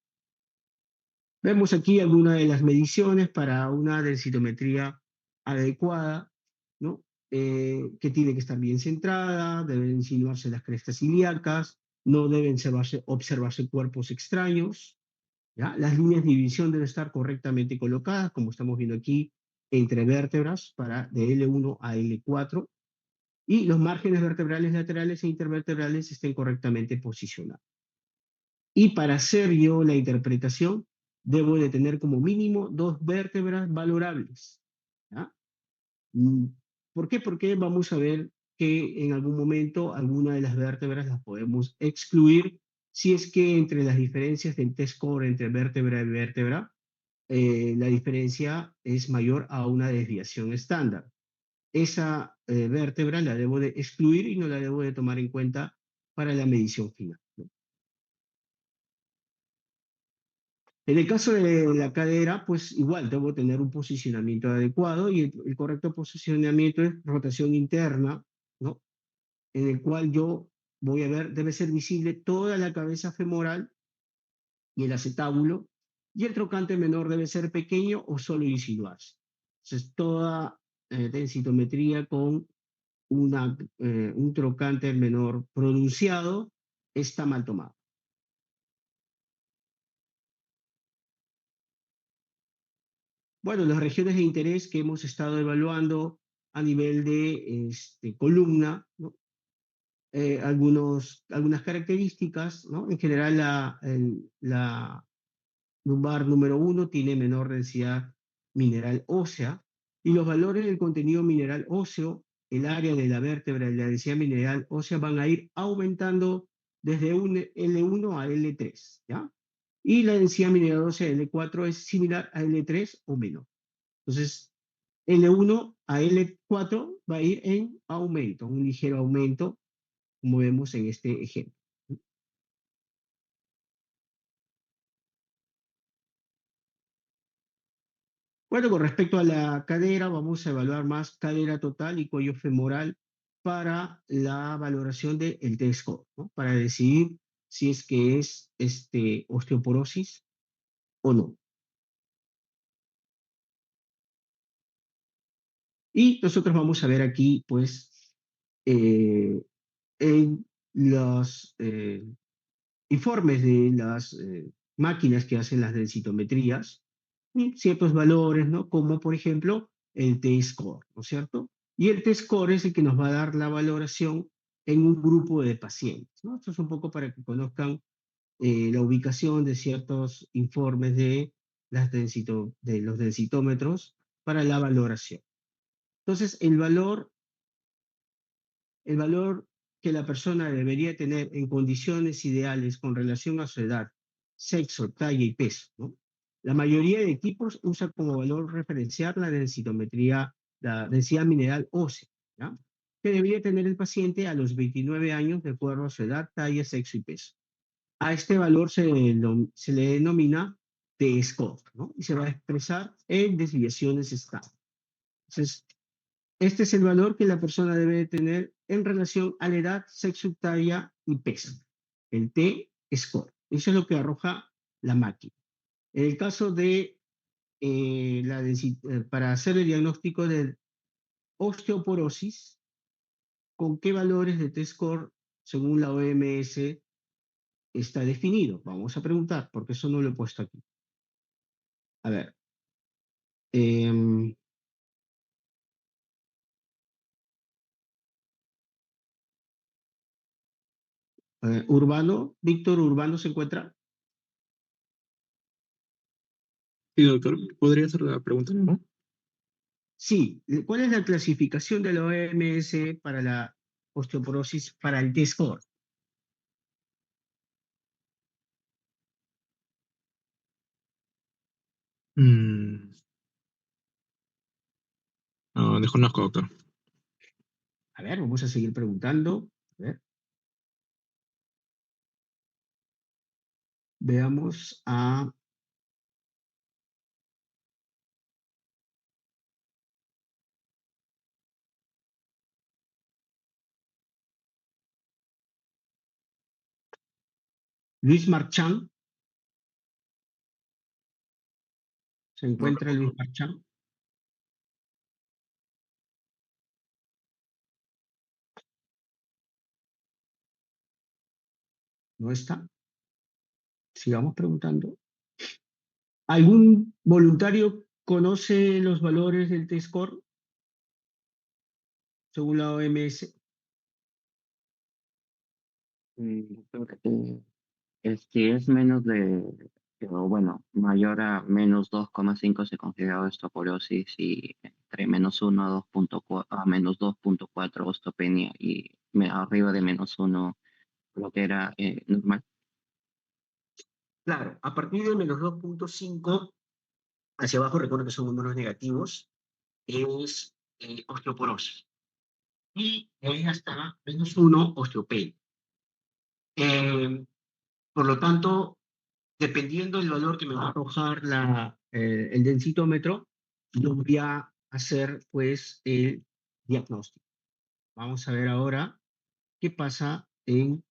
Vemos aquí algunas de las mediciones para una densitometría adecuada, ¿no? Que tiene que estar bien centrada, deben insinuarse las crestas ilíacas, no deben observarse cuerpos extraños, ¿ya? Las líneas de división deben estar correctamente colocadas, como estamos viendo aquí, entre vértebras, de L1 a L4, y los márgenes vertebrales laterales e intervertebrales estén correctamente posicionados. Y para hacer yo la interpretación, debo de tener como mínimo 2 vértebras valorables, ¿ya? Mm, ¿Por qué? Porque vamos a ver que en algún momento alguna de las vértebras las podemos excluir si es que entre las diferencias del T-score entre vértebra y vértebra, la diferencia es mayor a una desviación estándar. Esa vértebra la debo de excluir y no la debo de tomar en cuenta para la medición final, ¿no? En el caso de la cadera, pues igual debo tener un posicionamiento adecuado y el correcto posicionamiento es rotación interna, ¿no? En el cual yo voy a ver, debe ser visible toda la cabeza femoral y el acetábulo, y el trocante menor debe ser pequeño o solo insinuarse. Entonces, toda densitometría con un trocante menor pronunciado está mal tomado. Bueno, las regiones de interés que hemos estado evaluando a nivel de columna, ¿no? Algunas características, ¿no? En general, la lumbar número 1 tiene menor densidad mineral ósea, y los valores del contenido mineral óseo, el área de la vértebra y la densidad mineral ósea van a ir aumentando desde un L1 a L3, ¿ya? Y la densidad mineral ósea de L4 es similar a L3 o menor. Entonces, L1 a L4 va a ir en aumento, un ligero aumento, como vemos en este ejemplo. Bueno, con respecto a la cadera, vamos a evaluar más cadera total y cuello femoral para la valoración del T-score, ¿no? Para decidir si es que es osteoporosis o no. Y nosotros vamos a ver aquí, pues, en los informes de las máquinas que hacen las densitometrías, ciertos valores, ¿no? Como por ejemplo el T-score, ¿no es cierto? Y el T-score es el que nos va a dar la valoración en un grupo de pacientes, ¿no? Esto es un poco para que conozcan la ubicación de ciertos informes de los densitómetros para la valoración. Entonces, el valor que la persona debería tener en condiciones ideales con relación a su edad, sexo, talla y peso, ¿no? La mayoría de equipos usa como valor referencial la densitometría, la densidad mineral ósea, ¿ya? Que debería tener el paciente a los 29 años de acuerdo a su edad, talla, sexo y peso. A este valor se le denomina T-score, ¿no? Y se va a expresar en desviaciones estables. Entonces, este es el valor que la persona debe tener en relación a la edad, sexo, talla y peso. El T-score. Eso es lo que arroja la máquina. En el caso de para hacer el diagnóstico de osteoporosis, ¿con qué valores de T-score, según la OMS, está definido? Vamos a preguntar, porque eso no lo he puesto aquí. A ver. em, Urbano, Víctor Urbano se encuentra. Sí, doctor, podría hacer la pregunta, ¿no? Sí, ¿cuál es la clasificación de la OMS para la osteoporosis para el T-score? Mm, no, desconozco, doctor. A ver, vamos a seguir preguntando. A ver. Veamos a Luis Marchand, ¿se No encuentra Luis recuerdo. Marchand? ¿No está? Sigamos preguntando. ¿Algún voluntario conoce los valores del T-score según la OMS? Creo que si es menos o bueno, mayor a -2,5 se considera osteoporosis y entre -1 a 2,4 osteopenia y arriba de -1 lo que era normal. Claro, a partir de -2,5 hacia abajo, recuerdo que son números negativos, es osteoporosis. Y de ahí hasta -1, osteopenia. Por lo tanto, dependiendo del valor que me va a arrojar el densitómetro, yo voy a hacer pues el diagnóstico. Vamos a ver ahora qué pasa en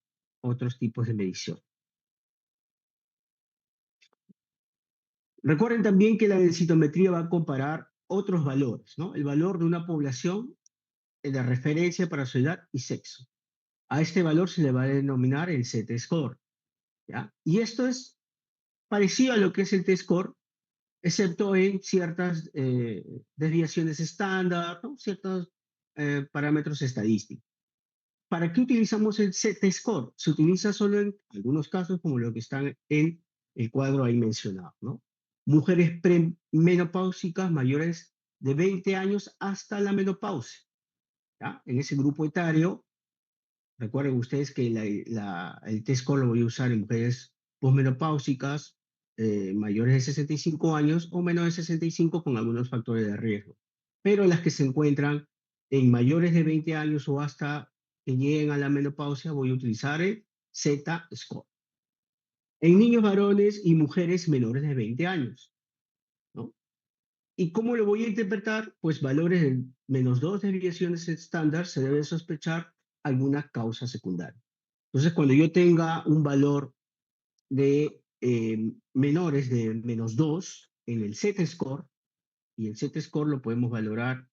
otros tipos de medición. Recuerden también que la densitometría va a comparar otros valores, ¿no? El valor de una población de referencia para su edad y sexo. A este valor se le va a denominar el Z-score, ¿ya? Y esto es parecido a lo que es el T-score, excepto en ciertas desviaciones estándar, ¿no? Ciertos parámetros estadísticos. ¿Para qué utilizamos el Z-score? Se utiliza solo en algunos casos, como lo que están en el cuadro ahí mencionado, ¿no? Mujeres premenopáusicas mayores de 20 años hasta la menopausia, ¿ya? En ese grupo etario, recuerden ustedes que el T-score lo voy a usar en mujeres posmenopáusicas, mayores de 65 años o menos de 65 con algunos factores de riesgo. Pero las que se encuentran en mayores de 20 años o hasta que lleguen a la menopausia, voy a utilizar el Z-score. En niños varones y mujeres menores de 20 años, ¿no? ¿Y cómo lo voy a interpretar? Pues valores de -2 desviaciones estándar se debe sospechar alguna causa secundaria. Entonces, cuando yo tenga un valor de menores de -2 en el Z-score, y el Z-score lo podemos valorar,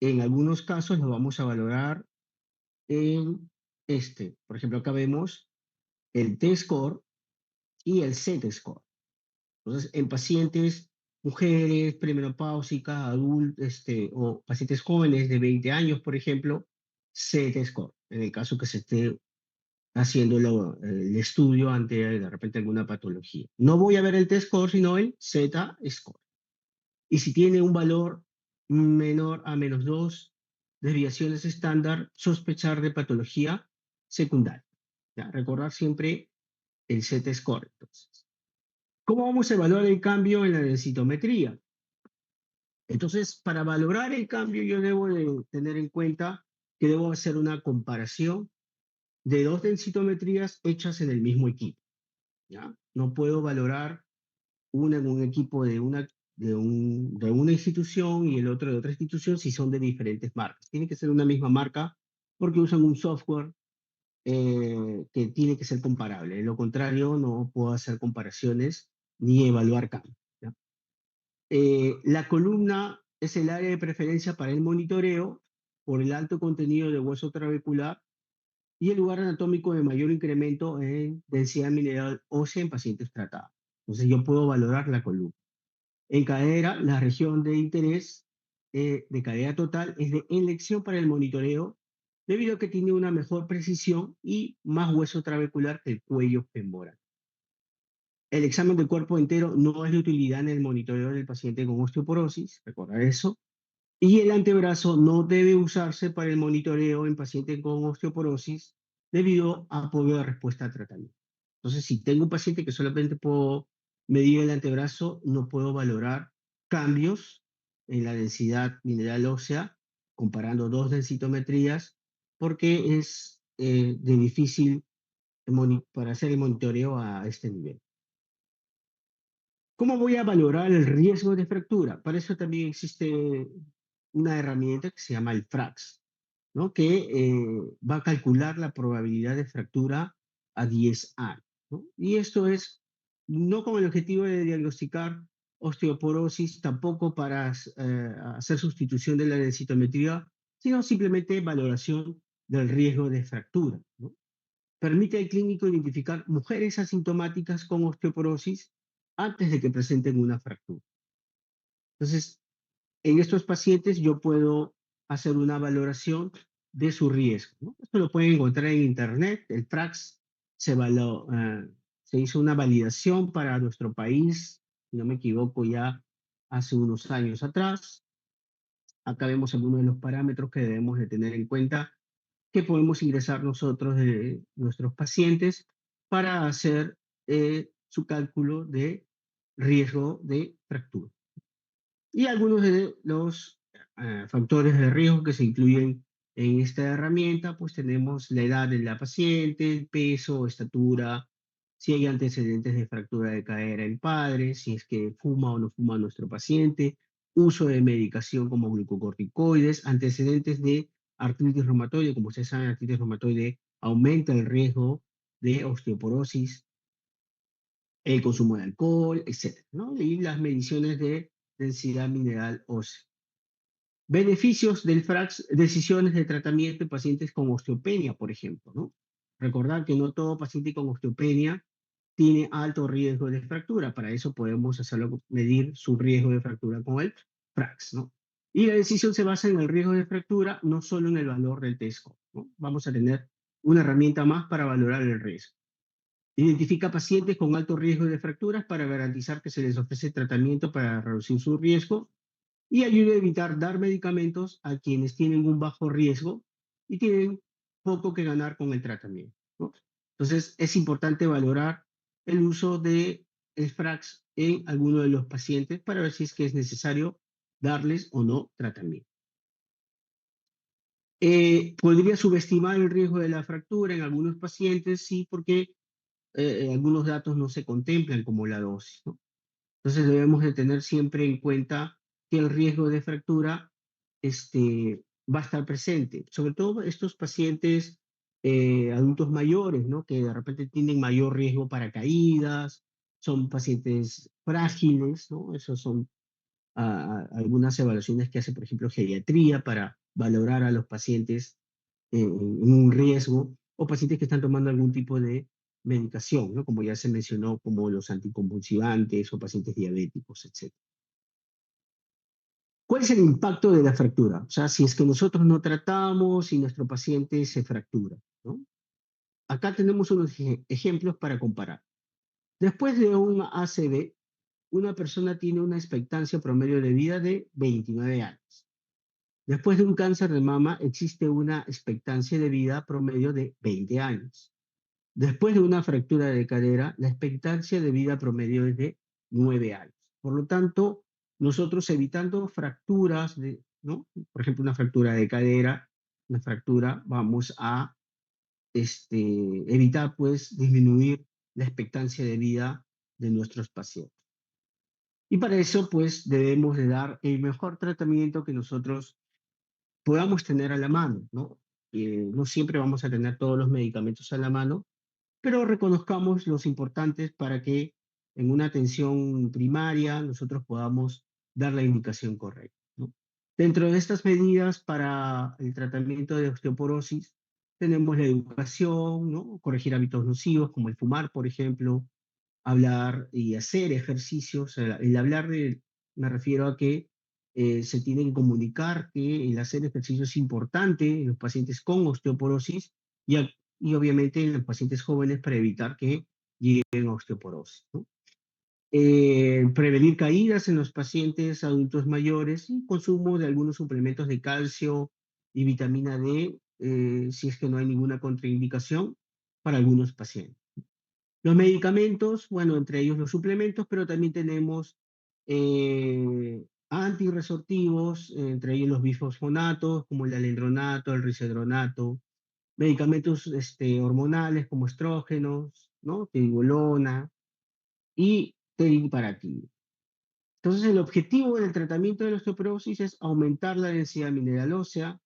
en algunos casos lo vamos a valorar en por ejemplo, acá vemos el T-score y el Z-score. Entonces, en pacientes, mujeres premenopáusicas, adultos, o pacientes jóvenes de 20 años, por ejemplo, Z-score, en el caso que se esté haciendo el estudio ante de repente alguna patología. No voy a ver el T-score, sino el Z-score. Y si tiene un valor menor a -2 desviaciones estándar, sospechar de patología secundaria. ¿Ya? Recordar siempre el Z-score. Entonces, ¿cómo vamos a evaluar el cambio en la densitometría? Entonces, para valorar el cambio, yo debo de tener en cuenta que debo hacer una comparación de dos densitometrías hechas en el mismo equipo, ¿ya? No puedo valorar una en un equipo de una institución y el otro de otra institución si son de diferentes marcas. Tiene que ser una misma marca porque usan un software que tiene que ser comparable. De lo contrario, no puedo hacer comparaciones ni evaluar cambios, ¿ya? La columna es el área de preferencia para el monitoreo por el alto contenido de hueso trabecular y el lugar anatómico de mayor incremento en densidad mineral ósea en pacientes tratados. Entonces yo puedo valorar la columna. En cadera, la región de interés de cadera total es de elección para el monitoreo debido a que tiene una mejor precisión y más hueso trabecular que el cuello femoral. El examen del cuerpo entero no es de utilidad en el monitoreo del paciente con osteoporosis, recordar eso. Y el antebrazo no debe usarse para el monitoreo en pacientes con osteoporosis debido a apoyo de respuesta al tratamiento. Entonces, si tengo un paciente que solamente puedo medir el antebrazo, no puedo valorar cambios en la densidad mineral ósea comparando dos densitometrías porque es de difícil para hacer el monitoreo a este nivel. ¿Cómo voy a valorar el riesgo de fractura? Para eso también existe una herramienta que se llama el FRAX, ¿no? Que va a calcular la probabilidad de fractura a 10 años. ¿no? Y esto es no con el objetivo de diagnosticar osteoporosis, tampoco para hacer sustitución de la densitometría, sino simplemente valoración del riesgo de fractura, ¿no? Permite al clínico identificar mujeres asintomáticas con osteoporosis antes de que presenten una fractura. Entonces, en estos pacientes yo puedo hacer una valoración de su riesgo, ¿no? Esto lo pueden encontrar en internet. El FRAX se hizo una validación para nuestro país, si no me equivoco, ya hace unos años atrás. Acá vemos algunos de los parámetros que debemos de tener en cuenta que podemos ingresar nosotros de nuestros pacientes para hacer su cálculo de riesgo de fractura. Y algunos de los factores de riesgo que se incluyen en esta herramienta, pues tenemos la edad de la paciente, el peso, estatura, si hay antecedentes de fractura de cadera en padre, si es que fuma o no fuma nuestro paciente, uso de medicación como glucocorticoides, antecedentes de artritis reumatoide. Como ustedes saben, artritis reumatoide aumenta el riesgo de osteoporosis, el consumo de alcohol, etcétera, ¿no? Y las mediciones de densidad mineral ósea. Beneficios del FRAX, decisiones de tratamiento en pacientes con osteopenia, por ejemplo, ¿no? Recordar que no todo paciente con osteopenia tiene alto riesgo de fractura. Para eso podemos hacerlo, medir su riesgo de fractura con el FRAX, ¿no? Y la decisión se basa en el riesgo de fractura, no solo en el valor del TESCO, ¿no? Vamos a tener una herramienta más para valorar el riesgo. Identifica pacientes con alto riesgo de fracturas para garantizar que se les ofrece tratamiento para reducir su riesgo y ayuda a evitar dar medicamentos a quienes tienen un bajo riesgo y tienen poco que ganar con el tratamiento, ¿no? Entonces, es importante valorar el uso de el FRAX en alguno de los pacientes para ver si es que es necesario darles o no tratamiento. ¿Podría subestimar el riesgo de la fractura en algunos pacientes? Sí, porque algunos datos no se contemplan como la dosis, ¿no? Entonces debemos de tener siempre en cuenta que el riesgo de fractura va a estar presente, sobre todo estos pacientes adultos mayores, ¿no? Que de repente tienen mayor riesgo para caídas, son pacientes frágiles, ¿no? Esos son algunas evaluaciones que hace, por ejemplo, geriatría para valorar a los pacientes en un riesgo, o pacientes que están tomando algún tipo de medicación, ¿no? Como ya se mencionó, como los anticonvulsivantes o pacientes diabéticos, etc. ¿Cuál es el impacto de la fractura? O sea, si es que nosotros no tratamos y nuestro paciente se fractura, ¿no? Acá tenemos unos ejemplos para comparar. Después de un ACV, una persona tiene una expectancia promedio de vida de 29 años. Después de un cáncer de mama, existe una expectancia de vida promedio de 20 años. Después de una fractura de cadera, la expectancia de vida promedio es de 9 años. Por lo tanto, nosotros evitando fracturas, ¿no? Por ejemplo, una fractura de cadera, una fractura, vamos a evitar, pues, disminuir la expectancia de vida de nuestros pacientes. Y para eso, pues, debemos de dar el mejor tratamiento que nosotros podamos tener a la mano, ¿no? No siempre vamos a tener todos los medicamentos a la mano, pero reconozcamos los importantes para que en una atención primaria nosotros podamos dar la indicación correcta, ¿no? Dentro de estas medidas para el tratamiento de osteoporosis, tenemos la educación, ¿no? Corregir hábitos nocivos como el fumar, por ejemplo, hablar y hacer ejercicios. El hablar me refiero a que se tiene que comunicar que el hacer ejercicio es importante en los pacientes con osteoporosis y obviamente en los pacientes jóvenes para evitar que lleguen a osteoporosis, ¿no? Prevenir caídas en los pacientes adultos mayores y consumo de algunos suplementos de calcio y vitamina D, si es que no hay ninguna contraindicación para algunos pacientes. Los medicamentos, bueno, entre ellos los suplementos, pero también tenemos antirresortivos, entre ellos los bifosfonatos, como el alendronato, el risedronato, medicamentos hormonales como estrógenos, ¿no? Tribolona y teriparatida. Entonces, el objetivo del tratamiento de la osteoporosis es aumentar la densidad mineral ósea,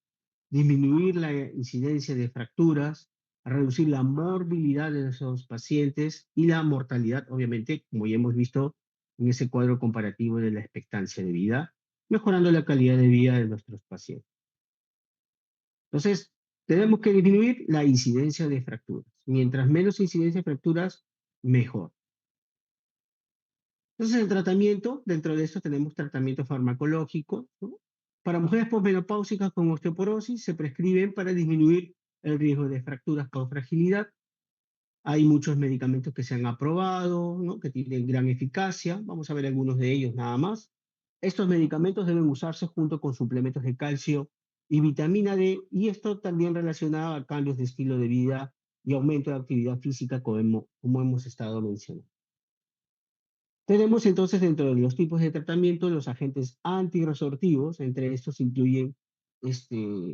disminuir la incidencia de fracturas, a reducir la morbilidad de esos pacientes y la mortalidad, obviamente, como ya hemos visto en ese cuadro comparativo de la expectancia de vida, mejorando la calidad de vida de nuestros pacientes. Entonces, tenemos que disminuir la incidencia de fracturas. Mientras menos incidencia de fracturas, mejor. Entonces, el tratamiento, dentro de esto tenemos tratamiento farmacológico, ¿no? Para mujeres posmenopáusicas con osteoporosis se prescriben para disminuir el riesgo de fracturas por fragilidad. Hay muchos medicamentos que se han aprobado, ¿no? Que tienen gran eficacia. Vamos a ver algunos de ellos nada más. Estos medicamentos deben usarse junto con suplementos de calcio y vitamina D, y esto también relacionado a cambios de estilo de vida y aumento de actividad física, como hemos estado mencionando. Tenemos entonces dentro de los tipos de tratamiento los agentes antirresortivos. Entre estos incluyen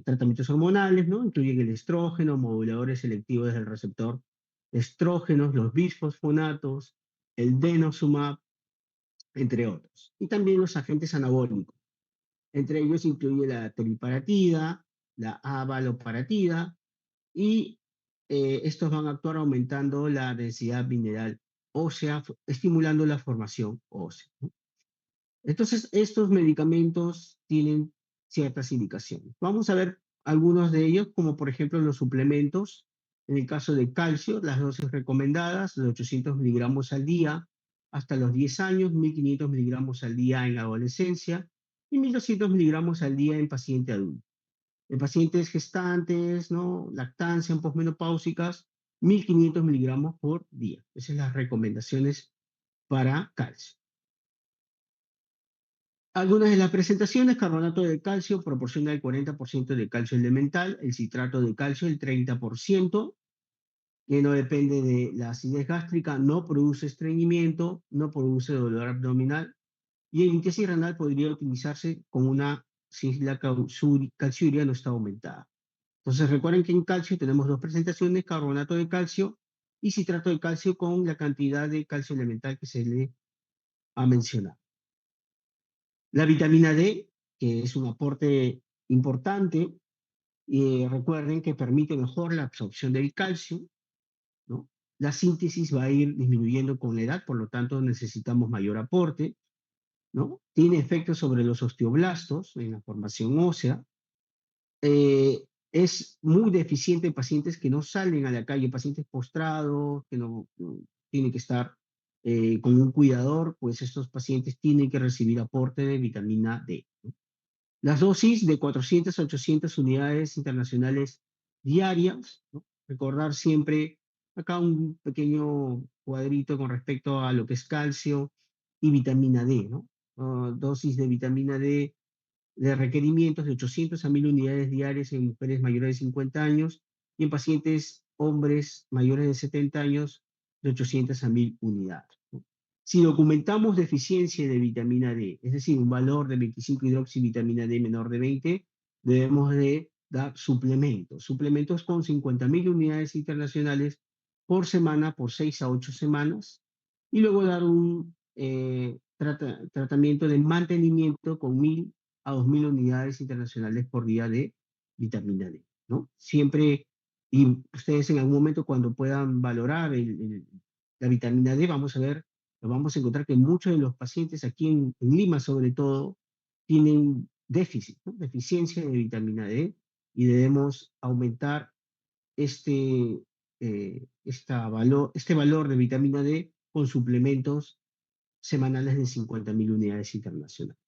tratamientos hormonales, ¿no? Incluyen el estrógeno, moduladores selectivos del receptor estrógenos, los bisfosfonatos, el denosumab, entre otros. Y también los agentes anabólicos. Entre ellos incluye la teriparatida, la avaloparatida, y estos van a actuar aumentando la densidad mineral ósea, estimulando la formación ósea, ¿no? Entonces, estos medicamentos tienen ciertas indicaciones. Vamos a ver algunos de ellos, como por ejemplo los suplementos. En el caso de calcio, las dosis recomendadas de 800 miligramos al día hasta los 10 años, 1500 miligramos al día en la adolescencia y 1200 miligramos al día en paciente adulto. En pacientes gestantes, ¿no? Lactancia, en posmenopáusicas, 1500 miligramos por día. Esas son las recomendaciones para calcio. Algunas de las presentaciones: carbonato de calcio proporciona el 40% de calcio elemental, el citrato de calcio el 30%, que no depende de la acidez gástrica, no produce estreñimiento, no produce dolor abdominal, y el índice renal podría utilizarse con una si la calciuria no está aumentada. Entonces recuerden que en calcio tenemos dos presentaciones: carbonato de calcio y citrato de calcio con la cantidad de calcio elemental que se le ha mencionado. La vitamina D, que es un aporte importante, recuerden que permite mejor la absorción del calcio, ¿no? La síntesis va a ir disminuyendo con la edad, por lo tanto necesitamos mayor aporte, ¿no? Tiene efectos sobre los osteoblastos en la formación ósea. Es muy deficiente en pacientes que no salen a la calle, pacientes postrados, que no tienen que estar con un cuidador, pues estos pacientes tienen que recibir aporte de vitamina D, ¿no? Las dosis de 400 a 800 unidades internacionales diarias, ¿no? Recordar siempre acá un pequeño cuadrito con respecto a lo que es calcio y vitamina D, ¿no? Dosis de vitamina D de requerimientos de 800 a 1000 unidades diarias en mujeres mayores de 50 años y en pacientes hombres mayores de 70 años de 800 a 1000 unidades, ¿no? Si documentamos deficiencia de vitamina D, es decir, un valor de 25-hidroxivitamina D menor de 20, debemos de dar suplementos. Suplementos con 50.000 unidades internacionales por semana por 6 a 8 semanas, y luego dar un tratamiento de mantenimiento con 1000 a 2000 unidades internacionales por día de vitamina D, ¿no? Siempre, y ustedes en algún momento cuando puedan valorar la vitamina D, vamos a encontrar que muchos de los pacientes aquí en Lima sobre todo tienen déficit, ¿no? Deficiencia de vitamina D, y debemos aumentar este valor de vitamina D con suplementos semanales de 50.000 unidades internacionales.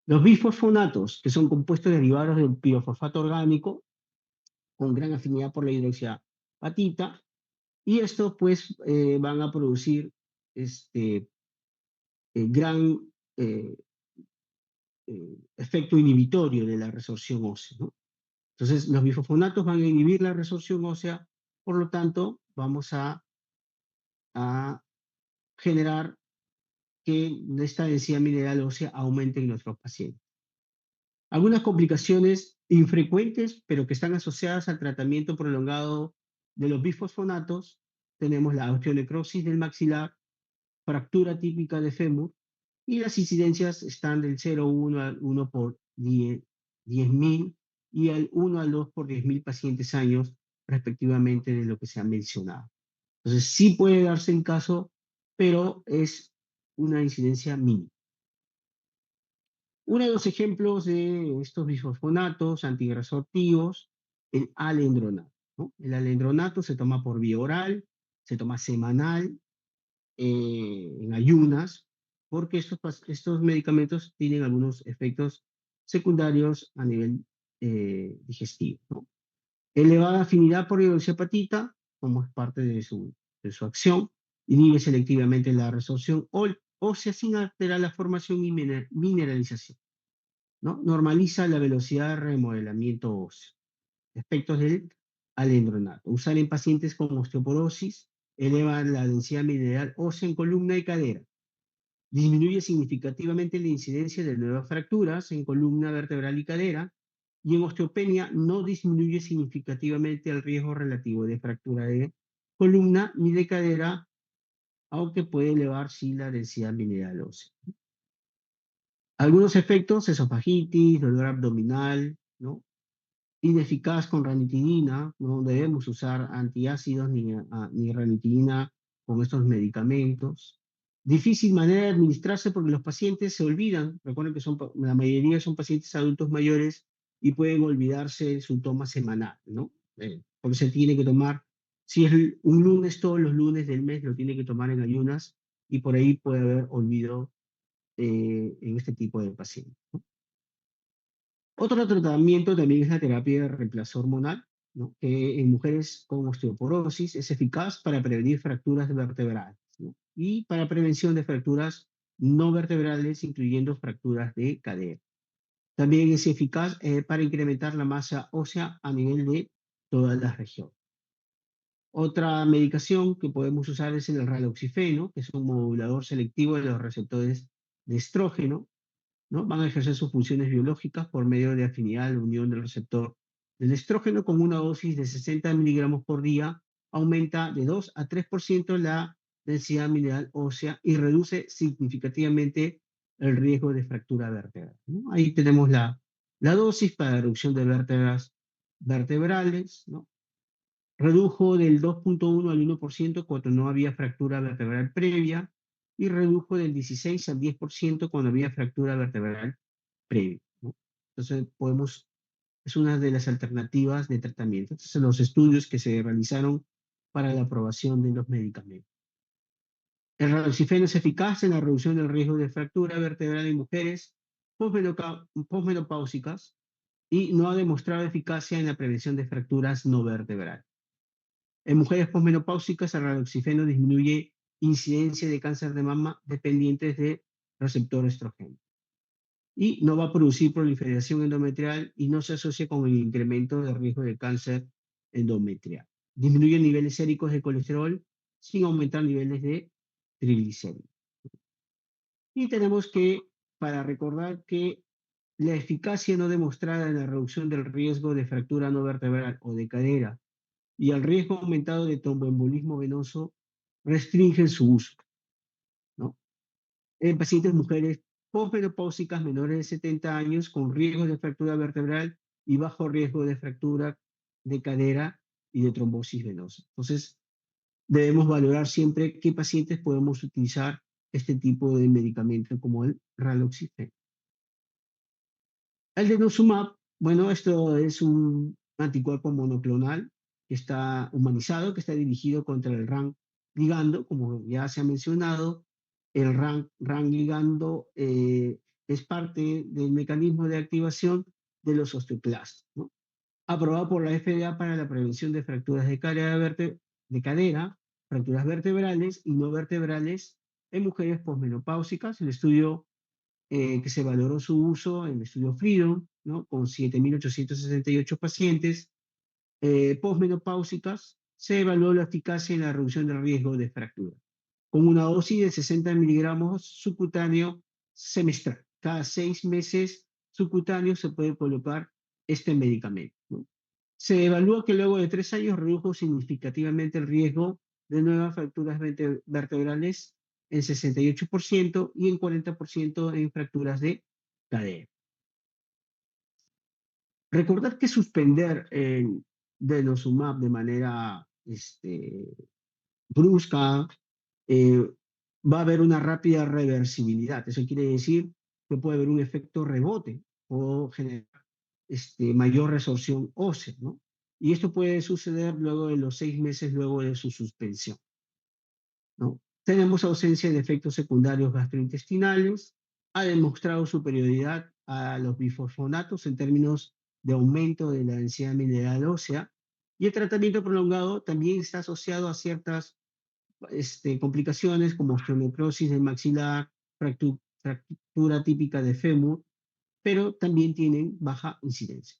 Los bifosfonatos, que son compuestos derivados del pirofosfato orgánico, con gran afinidad por la hidroxiapatita, y estos pues van a producir gran efecto inhibitorio de la resorción ósea, ¿no? Entonces, los bifosfonatos van a inhibir la resorción ósea, por lo tanto, vamos a generar que esta densidad mineral ósea aumente en nuestros pacientes. Algunas complicaciones infrecuentes, pero que están asociadas al tratamiento prolongado de los bifosfonatos: tenemos la osteonecrosis del maxilar, fractura típica de fémur, y las incidencias están del 0,1 al 1 por 10.000 y al 1 al 2 por 10.000 pacientes años respectivamente de lo que se ha mencionado. Entonces, sí puede darse en caso, pero es una incidencia mínima. Uno de los ejemplos de estos bisfosfonatos antigrasoactivos, el alendronato, ¿no? El alendronato se toma por vía oral, se toma semanal, en ayunas, porque estos medicamentos tienen algunos efectos secundarios a nivel digestivo, ¿no? Elevada afinidad por hidroxiapatita, como es parte de su acción, inhibe selectivamente la resorción ósea sin alterar la formación y mineralización, ¿no? Normaliza la velocidad de remodelamiento óseo. Efectos del alendronato. Usar en pacientes con osteoporosis, eleva la densidad mineral ósea en columna y cadera. Disminuye significativamente la incidencia de nuevas fracturas en columna vertebral y cadera. Y en osteopenia no disminuye significativamente el riesgo relativo de fractura de columna ni de cadera, aunque puede elevar sí la densidad mineral ósea. Algunos efectos, esofagitis, dolor abdominal, ¿no? Ineficaz con ranitidina, no debemos usar antiácidos ni ranitidina con estos medicamentos. Difícil manera de administrarse porque los pacientes se olvidan, recuerden que la mayoría son pacientes adultos mayores y pueden olvidarse su toma semanal, ¿no? Porque se tiene que tomar, si es un lunes, todos los lunes del mes lo tiene que tomar en ayunas y por ahí puede haber olvido en este tipo de pacientes, ¿no? Otro tratamiento también es la terapia de reemplazo hormonal, ¿no? Que en mujeres con osteoporosis es eficaz para prevenir fracturas vertebrales, ¿no? Y para prevención de fracturas no vertebrales, incluyendo fracturas de cadera. También es eficaz para incrementar la masa ósea a nivel de todas las regiones. Otra medicación que podemos usar es el raloxifeno, que es un modulador selectivo de los receptores de estrógeno, ¿no? Van a ejercer sus funciones biológicas por medio de afinidad a la unión del receptor del estrógeno con una dosis de 60 miligramos por día, aumenta de 2 a 3% la densidad mineral ósea y reduce significativamente el riesgo de fractura vertebral, ¿no? Ahí tenemos la dosis para reducción de vértebras vertebrales, ¿no? Redujo del 2,1 al 1% cuando no había fractura vertebral previa y redujo del 16 al 10% cuando había fractura vertebral previa, ¿no? Entonces es una de las alternativas de tratamiento. Estos son los estudios que se realizaron para la aprobación de los medicamentos. El raloxifeno es eficaz en la reducción del riesgo de fractura vertebral en mujeres posmenopáusicas y no ha demostrado eficacia en la prevención de fracturas no vertebrales. En mujeres posmenopáusicas, el raloxifeno disminuye incidencia de cáncer de mama dependientes de receptor estrógeno. Y no va a producir proliferación endometrial y no se asocia con el incremento de riesgo de cáncer endometrial. Disminuye niveles séricos de colesterol sin aumentar niveles de triglicéridos. Y tenemos que, para recordar que la eficacia no demostrada en la reducción del riesgo de fractura no vertebral o de cadera y el riesgo aumentado de tromboembolismo venoso restringen su uso, ¿no? En pacientes mujeres posmenopáusicas menores de 70 años con riesgo de fractura vertebral y bajo riesgo de fractura de cadera y de trombosis venosa. Entonces, debemos valorar siempre qué pacientes podemos utilizar este tipo de medicamento como el raloxifeno. El denosumab, bueno, esto es un anticuerpo monoclonal que está humanizado, que está dirigido contra el RAN ligando, como ya se ha mencionado. El RAN ligando es parte del mecanismo de activación de los osteoclastos, ¿no? Aprobado por la FDA para la prevención de fracturas de cadera, fracturas vertebrales y no vertebrales en mujeres posmenopáusicas. El estudio que se valoró su uso en el estudio Freedom, ¿no? Con 7.868 pacientes posmenopáusicas, se evaluó la eficacia en la reducción del riesgo de fractura, con una dosis de 60 miligramos subcutáneo semestral. Cada 6 meses subcutáneo se puede colocar este medicamento, ¿no? Se evalúa que luego de 3 años redujo significativamente el riesgo de nuevas fracturas vertebrales en 68% y en 40% en fracturas de cadera. Recordar que suspender denosumab de manera brusca, va a haber una rápida reversibilidad. Eso quiere decir que puede haber un efecto rebote o generar mayor resorción ósea, ¿no? Y esto puede suceder luego de los 6 meses luego de su suspensión, ¿no? Tenemos ausencia de efectos secundarios gastrointestinales, ha demostrado superioridad a los bifosfonatos en términos de aumento de la densidad mineral ósea, y el tratamiento prolongado también está asociado a ciertas complicaciones como osteonecrosis del maxilar, fractura típica de fémur, pero también tienen baja incidencia.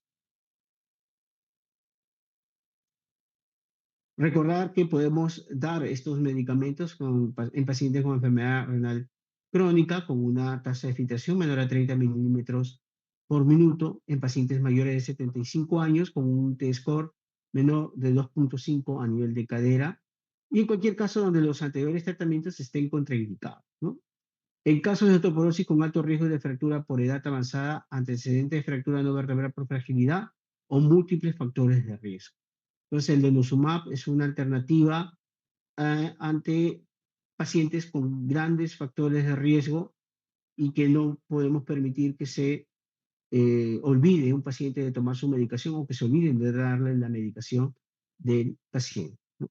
Recordar que podemos dar estos medicamentos en pacientes con enfermedad renal crónica con una tasa de filtración menor a 30 milímetros por minuto, en pacientes mayores de 75 años con un T-score menor de 2.5 a nivel de cadera, y en cualquier caso donde los anteriores tratamientos estén contraindicados, ¿no? En casos de osteoporosis con alto riesgo de fractura por edad avanzada, antecedentes de fractura no vertebral por fragilidad o múltiples factores de riesgo. Entonces, el denosumab es una alternativa ante pacientes con grandes factores de riesgo y que no podemos permitir que se olvide un paciente de tomar su medicación o que se olviden de darle la medicación del paciente, ¿no?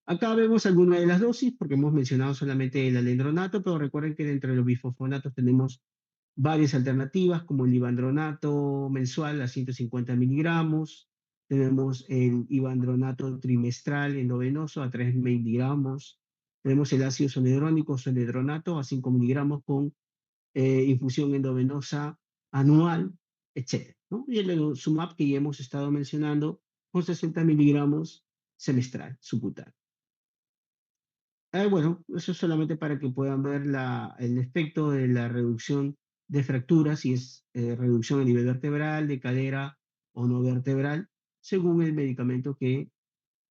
Acá vemos algunas de las dosis, porque hemos mencionado solamente el alendronato, pero recuerden que entre los bifosfonatos tenemos varias alternativas, como el ivandronato mensual a 150 miligramos, tenemos el ivandronato trimestral endovenoso a 3 miligramos, tenemos el ácido zoledrónico zoledronato a 5 miligramos con infusión endovenosa anual, etc., ¿no? Y el denosumab que ya hemos estado mencionando con 60 miligramos semestral, subcutáneo. Bueno, eso es solamente para que puedan ver el efecto de la reducción de fracturas, si es reducción a nivel vertebral, de cadera o no vertebral, según el medicamento que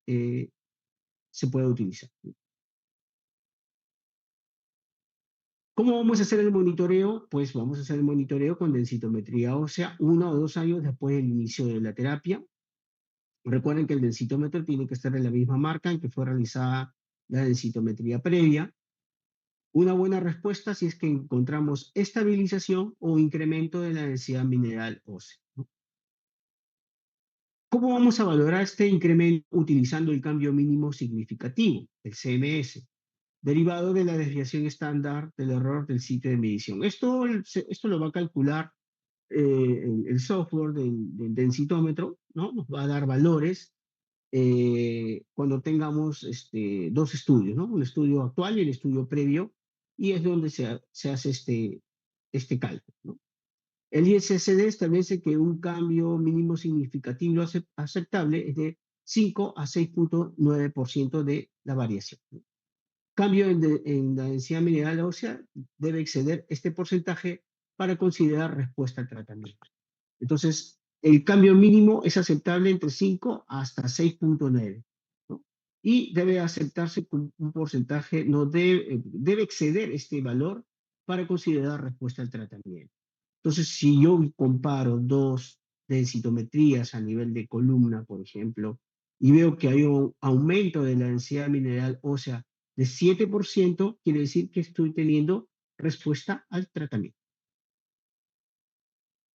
se pueda utilizar. ¿Cómo vamos a hacer el monitoreo? Pues vamos a hacer el monitoreo con densitometría ósea 1 o 2 años después del inicio de la terapia. Recuerden que el densitómetro tiene que estar en la misma marca en que fue realizada la densitometría previa. Una buena respuesta si es que encontramos estabilización o incremento de la densidad mineral ósea, ¿no? ¿Cómo vamos a valorar este incremento utilizando el cambio mínimo significativo, el CMS, derivado de la desviación estándar del error del sitio de medición? Esto lo va a calcular el software del densitómetro, ¿no? Nos va a dar valores cuando tengamos dos estudios, ¿no? Un estudio actual y el estudio previo, y es donde se hace este cálculo, ¿no? El ISSD establece que un cambio mínimo significativo aceptable es de 5 a 6.9% de la variación, ¿no? Cambio en la densidad mineral ósea debe exceder este porcentaje para considerar respuesta al tratamiento. Entonces, el cambio mínimo es aceptable entre 5 hasta 6.9, ¿no? Y debe aceptarse con un porcentaje, no debe exceder este valor para considerar respuesta al tratamiento. Entonces, si yo comparo dos densitometrías a nivel de columna, por ejemplo, y veo que hay un aumento de la densidad mineral ósea de 7%, quiere decir que estoy teniendo respuesta al tratamiento.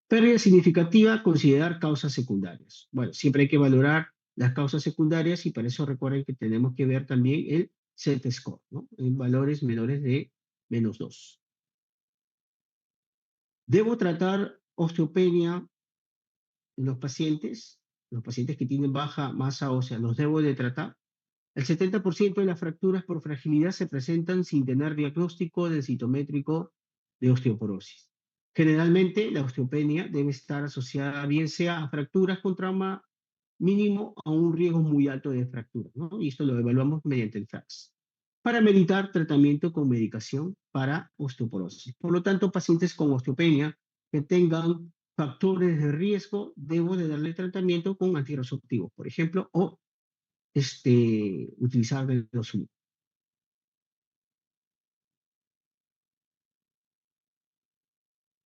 Pérdida significativa, considerar causas secundarias. Bueno, siempre hay que valorar las causas secundarias y para eso recuerden que tenemos que ver también el Z-score, ¿no? En valores menores de -2. Debo tratar osteopenia en los pacientes que tienen baja masa ósea, ¿los debo de tratar? El 70% de las fracturas por fragilidad se presentan sin tener diagnóstico densitométrico de osteoporosis. Generalmente, la osteopenia debe estar asociada bien sea a fracturas con trauma mínimo a un riesgo muy alto de fractura, ¿no? Y esto lo evaluamos mediante el FACS, para meditar tratamiento con medicación para osteoporosis. Por lo tanto, pacientes con osteopenia que tengan factores de riesgo, debo de darle tratamiento con antirresortivos, por ejemplo, o utilizar denosumab.